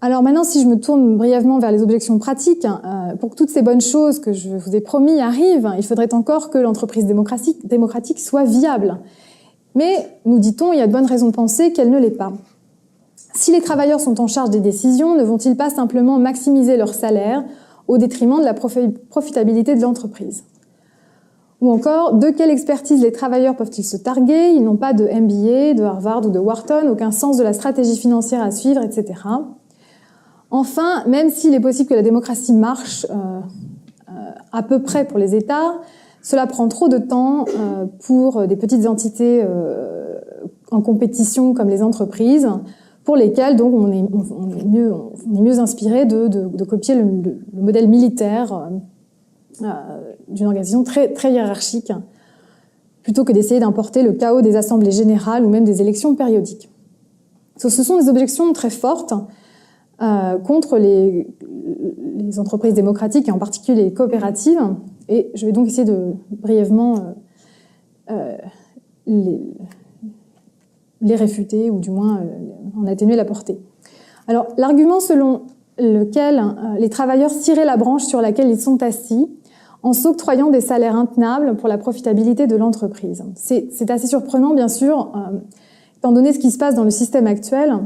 Alors maintenant, si je me tourne brièvement vers les objections pratiques, pour que toutes ces bonnes choses que je vous ai promis arrivent, il faudrait encore que l'entreprise démocratique soit viable. Mais, nous dit-on, il y a de bonnes raisons de penser qu'elle ne l'est pas. Si les travailleurs sont en charge des décisions, ne vont-ils pas simplement maximiser leur salaire au détriment de la profitabilité de l'entreprise? Ou encore, de quelle expertise les travailleurs peuvent-ils se targuer? Ils n'ont pas de MBA, de Harvard ou de Wharton, aucun sens de la stratégie financière à suivre, etc. Enfin, même s'il est possible que la démocratie marche à peu près pour les États, cela prend trop de temps pour des petites entités en compétition comme les entreprises, pour lesquelles donc on est mieux inspiré de copier le modèle militaire d'une organisation très hiérarchique, plutôt que d'essayer d'importer le chaos des assemblées générales ou même des élections périodiques. Ce sont des objections très fortes contre les entreprises démocratiques et en particulier les coopératives, et je vais donc essayer de brièvement les réfuter ou du moins en atténuer la portée. Alors l'argument selon lequel les travailleurs tiraient la branche sur laquelle ils sont assis en s'octroyant des salaires intenables pour la profitabilité de l'entreprise. C'est assez surprenant, bien sûr, étant donné ce qui se passe dans le système actuel,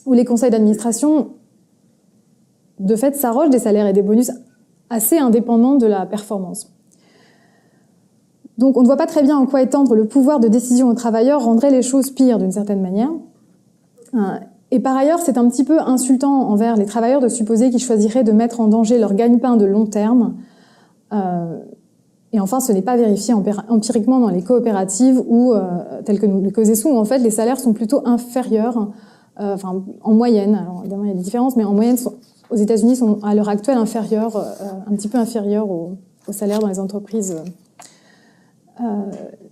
où les conseils d'administration, de fait, s'arrogent des salaires et des bonus assez indépendants de la performance. Donc on ne voit pas très bien en quoi étendre le pouvoir de décision aux travailleurs rendrait les choses pires d'une certaine manière. Et par ailleurs, c'est un petit peu insultant envers les travailleurs de supposer qu'ils choisiraient de mettre en danger leur gagne-pain de long terme. Et enfin, ce n'est pas vérifié empiriquement dans les coopératives où, telles que nous le causons, où en fait les salaires sont plutôt inférieurs, en moyenne. Alors évidemment, il y a des différences, mais en moyenne, aux États-Unis, sont à l'heure actuelle inférieurs, un petit peu inférieurs aux salaires dans les entreprises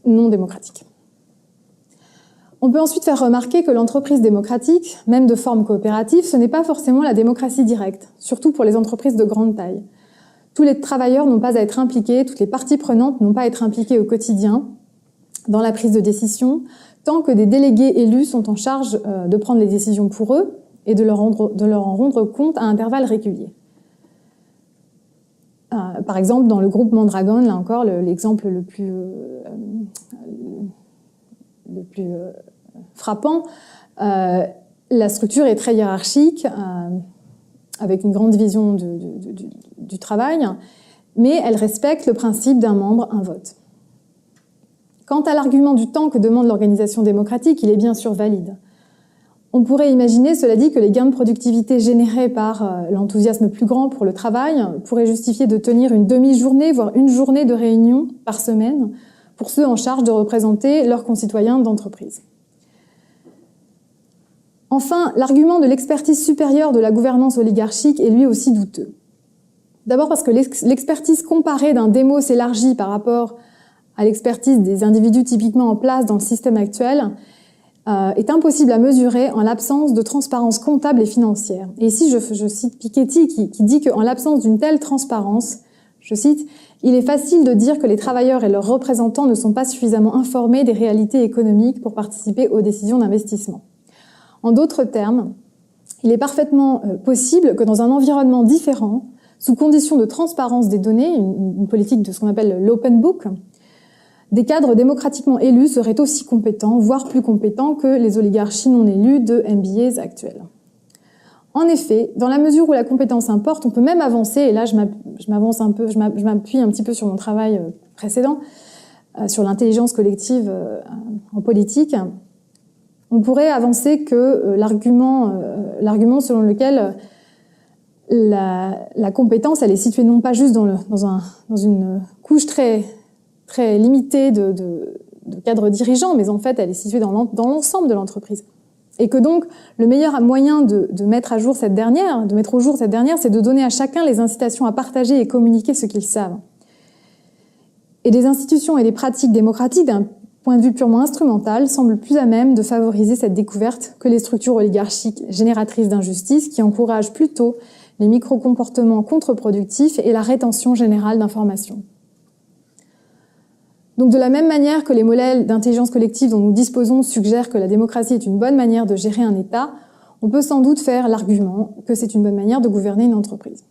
non démocratiques. On peut ensuite faire remarquer que l'entreprise démocratique, même de forme coopérative, ce n'est pas forcément la démocratie directe, surtout pour les entreprises de grande taille. Tous les travailleurs n'ont pas à être impliqués, toutes les parties prenantes n'ont pas à être impliquées au quotidien dans la prise de décision, tant que des délégués élus sont en charge de prendre les décisions pour eux et de leur en rendre compte à intervalles réguliers. Par exemple, dans le groupe Mondragon, là encore, l'exemple le plus frappant, la structure est très hiérarchique, avec une grande division du travail, mais elle respecte le principe d'un membre, un vote. Quant à l'argument du temps que demande l'organisation démocratique, il est bien sûr valide. On pourrait imaginer, cela dit, que les gains de productivité générés par l'enthousiasme plus grand pour le travail pourraient justifier de tenir une demi-journée, voire une journée de réunion par semaine pour ceux en charge de représenter leurs concitoyens d'entreprise. Enfin, l'argument de l'expertise supérieure de la gouvernance oligarchique est lui aussi douteux. D'abord parce que l'expertise comparée d'un démos élargi par rapport à l'expertise des individus typiquement en place dans le système actuel est impossible à mesurer en l'absence de transparence comptable et financière. Et ici, je cite Piketty qui dit qu'en l'absence d'une telle transparence, je cite, « Il est facile de dire que les travailleurs et leurs représentants ne sont pas suffisamment informés des réalités économiques pour participer aux décisions d'investissement. » En d'autres termes, il est parfaitement possible que dans un environnement différent, sous conditions de transparence des données, une politique de ce qu'on appelle l'open book, des cadres démocratiquement élus seraient aussi compétents, voire plus compétents que les oligarchies non élues de MBAs actuelles. En effet, dans la mesure où la compétence importe, on peut même avancer, et là je m'appuie un petit peu sur mon travail précédent, sur l'intelligence collective en politique, on pourrait avancer que l'argument selon lequel la compétence, elle est située non pas juste dans une couche très, très limitée de cadres dirigeants, mais en fait, elle est située dans l'ensemble de l'entreprise. Et que donc, le meilleur moyen de mettre au jour cette dernière, c'est de donner à chacun les incitations à partager et communiquer ce qu'ils savent. Et les institutions et les pratiques démocratiques, d'un point de vue purement instrumental, semblent plus à même de favoriser cette découverte que les structures oligarchiques génératrices d'injustice qui encouragent plutôt les micro-comportements contre-productifs et la rétention générale d'informations. Donc de la même manière que les modèles d'intelligence collective dont nous disposons suggèrent que la démocratie est une bonne manière de gérer un État, on peut sans doute faire l'argument que c'est une bonne manière de gouverner une entreprise.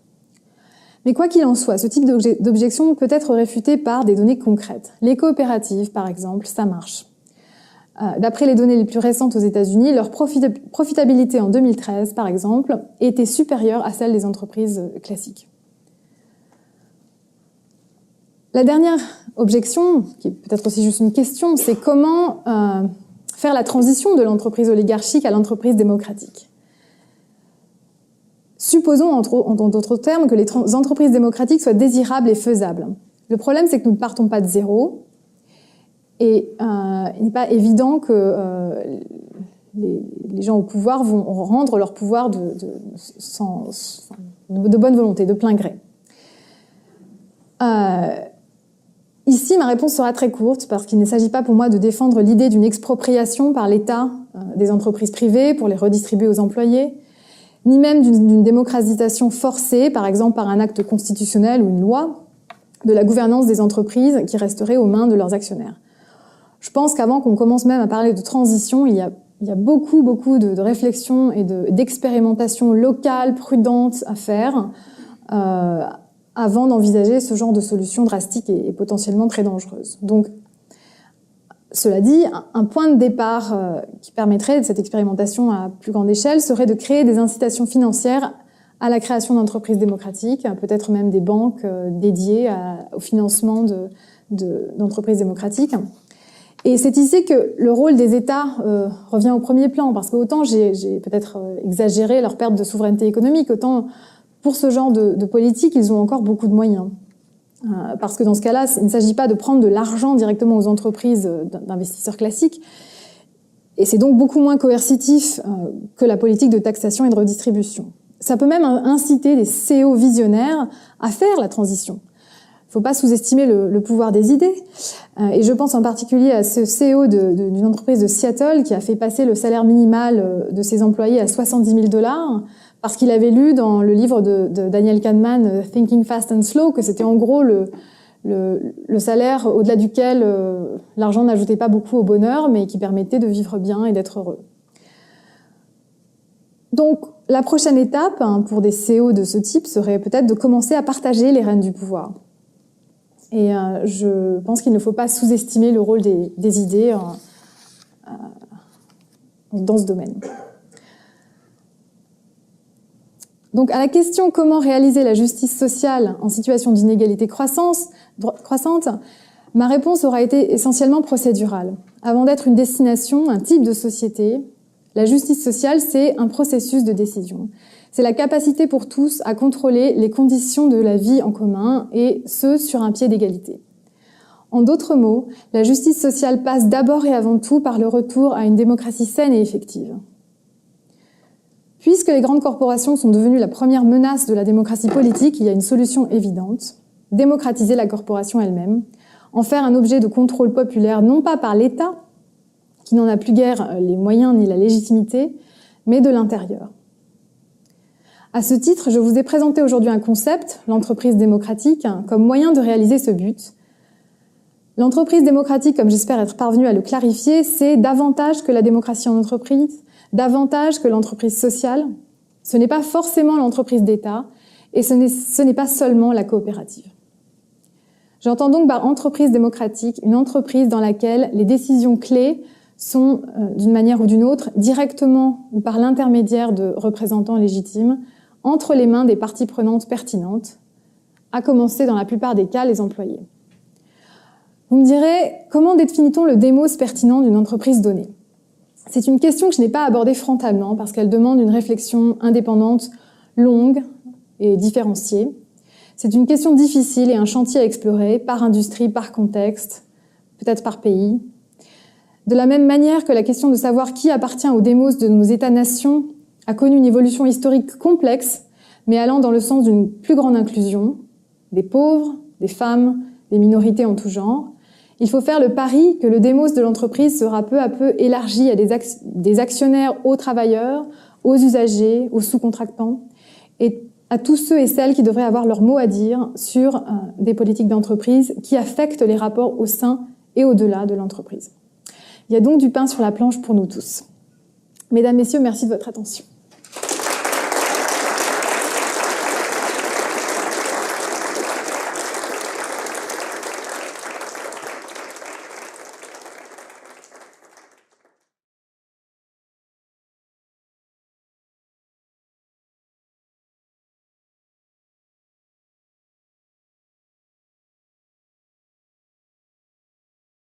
Mais quoi qu'il en soit, ce type d'objection peut être réfuté par des données concrètes. Les coopératives, par exemple, ça marche. D'après les données les plus récentes aux États-Unis, leur profitabilité en 2013, par exemple, était supérieure à celle des entreprises classiques. La dernière objection, qui est peut-être aussi juste une question, c'est comment faire la transition de l'entreprise oligarchique à l'entreprise démocratique. Supposons, en d'autres termes, que les entreprises démocratiques soient désirables et faisables. Le problème, c'est que nous ne partons pas de zéro, et il n'est pas évident que les gens au pouvoir vont rendre leur pouvoir de bonne volonté, de plein gré. Ici, ma réponse sera très courte, parce qu'il ne s'agit pas pour moi de défendre l'idée d'une expropriation par l'État des entreprises privées pour les redistribuer aux employés, ni même d'une démocratisation forcée, par exemple par un acte constitutionnel ou une loi, de la gouvernance des entreprises qui resterait aux mains de leurs actionnaires. Je pense qu'avant qu'on commence même à parler de transition, il y a beaucoup de réflexions et d'expérimentations locales, prudentes à faire, avant d'envisager ce genre de solution drastique et potentiellement très dangereuse. Donc, cela dit, un point de départ qui permettrait de cette expérimentation à plus grande échelle serait de créer des incitations financières à la création d'entreprises démocratiques, peut-être même des banques dédiées au financement d'entreprises démocratiques. Et c'est ici que le rôle des États revient au premier plan, parce qu'autant j'ai peut-être exagéré leur perte de souveraineté économique, autant pour ce genre de politique, ils ont encore beaucoup de moyens. Parce que dans ce cas-là, il ne s'agit pas de prendre de l'argent directement aux entreprises d'investisseurs classiques, et c'est donc beaucoup moins coercitif que la politique de taxation et de redistribution. Ça peut même inciter des CEO visionnaires à faire la transition. Il ne faut pas sous-estimer le pouvoir des idées, et je pense en particulier à ce CEO d'une entreprise de Seattle qui a fait passer le salaire minimal de ses employés à $70 000, parce qu'il avait lu dans le livre de Daniel Kahneman, Thinking Fast and Slow, que c'était en gros le salaire au-delà duquel l'argent n'ajoutait pas beaucoup au bonheur, mais qui permettait de vivre bien et d'être heureux. Donc, la prochaine étape pour des CEO de ce type serait peut-être de commencer à partager les rênes du pouvoir. Et je pense qu'il ne faut pas sous-estimer le rôle des idées dans ce domaine. Donc, à la question comment réaliser la justice sociale en situation d'inégalité croissante, ma réponse aura été essentiellement procédurale. Avant d'être une destination, un type de société, la justice sociale, c'est un processus de décision. C'est la capacité pour tous à contrôler les conditions de la vie en commun, et ce, sur un pied d'égalité. En d'autres mots, la justice sociale passe d'abord et avant tout par le retour à une démocratie saine et effective. Puisque les grandes corporations sont devenues la première menace de la démocratie politique, il y a une solution évidente: démocratiser la corporation elle-même, en faire un objet de contrôle populaire non pas par l'État, qui n'en a plus guère les moyens ni la légitimité, mais de l'intérieur. À ce titre, je vous ai présenté aujourd'hui un concept, l'entreprise démocratique, comme moyen de réaliser ce but. L'entreprise démocratique, comme j'espère être parvenue à le clarifier, c'est davantage que la démocratie en entreprise, davantage que l'entreprise sociale. Ce n'est pas forcément l'entreprise d'État, et ce n'est pas seulement la coopérative. J'entends donc par entreprise démocratique une entreprise dans laquelle les décisions clés sont, d'une manière ou d'une autre, directement ou par l'intermédiaire de représentants légitimes, entre les mains des parties prenantes pertinentes, à commencer dans la plupart des cas les employés. Vous me direz, comment définit-on le démos pertinent d'une entreprise donnée ? C'est une question que je n'ai pas abordée frontalement parce qu'elle demande une réflexion indépendante, longue et différenciée. C'est une question difficile et un chantier à explorer par industrie, par contexte, peut-être par pays. De la même manière que la question de savoir qui appartient au démos de nos États-nations a connu une évolution historique complexe, mais allant dans le sens d'une plus grande inclusion, des pauvres, des femmes, des minorités en tout genre, il faut faire le pari que le démos de l'entreprise sera peu à peu élargi à des actionnaires, aux travailleurs, aux usagers, aux sous-contractants, et à tous ceux et celles qui devraient avoir leur mot à dire sur des politiques d'entreprise qui affectent les rapports au sein et au-delà de l'entreprise. Il y a donc du pain sur la planche pour nous tous. Mesdames, Messieurs, merci de votre attention.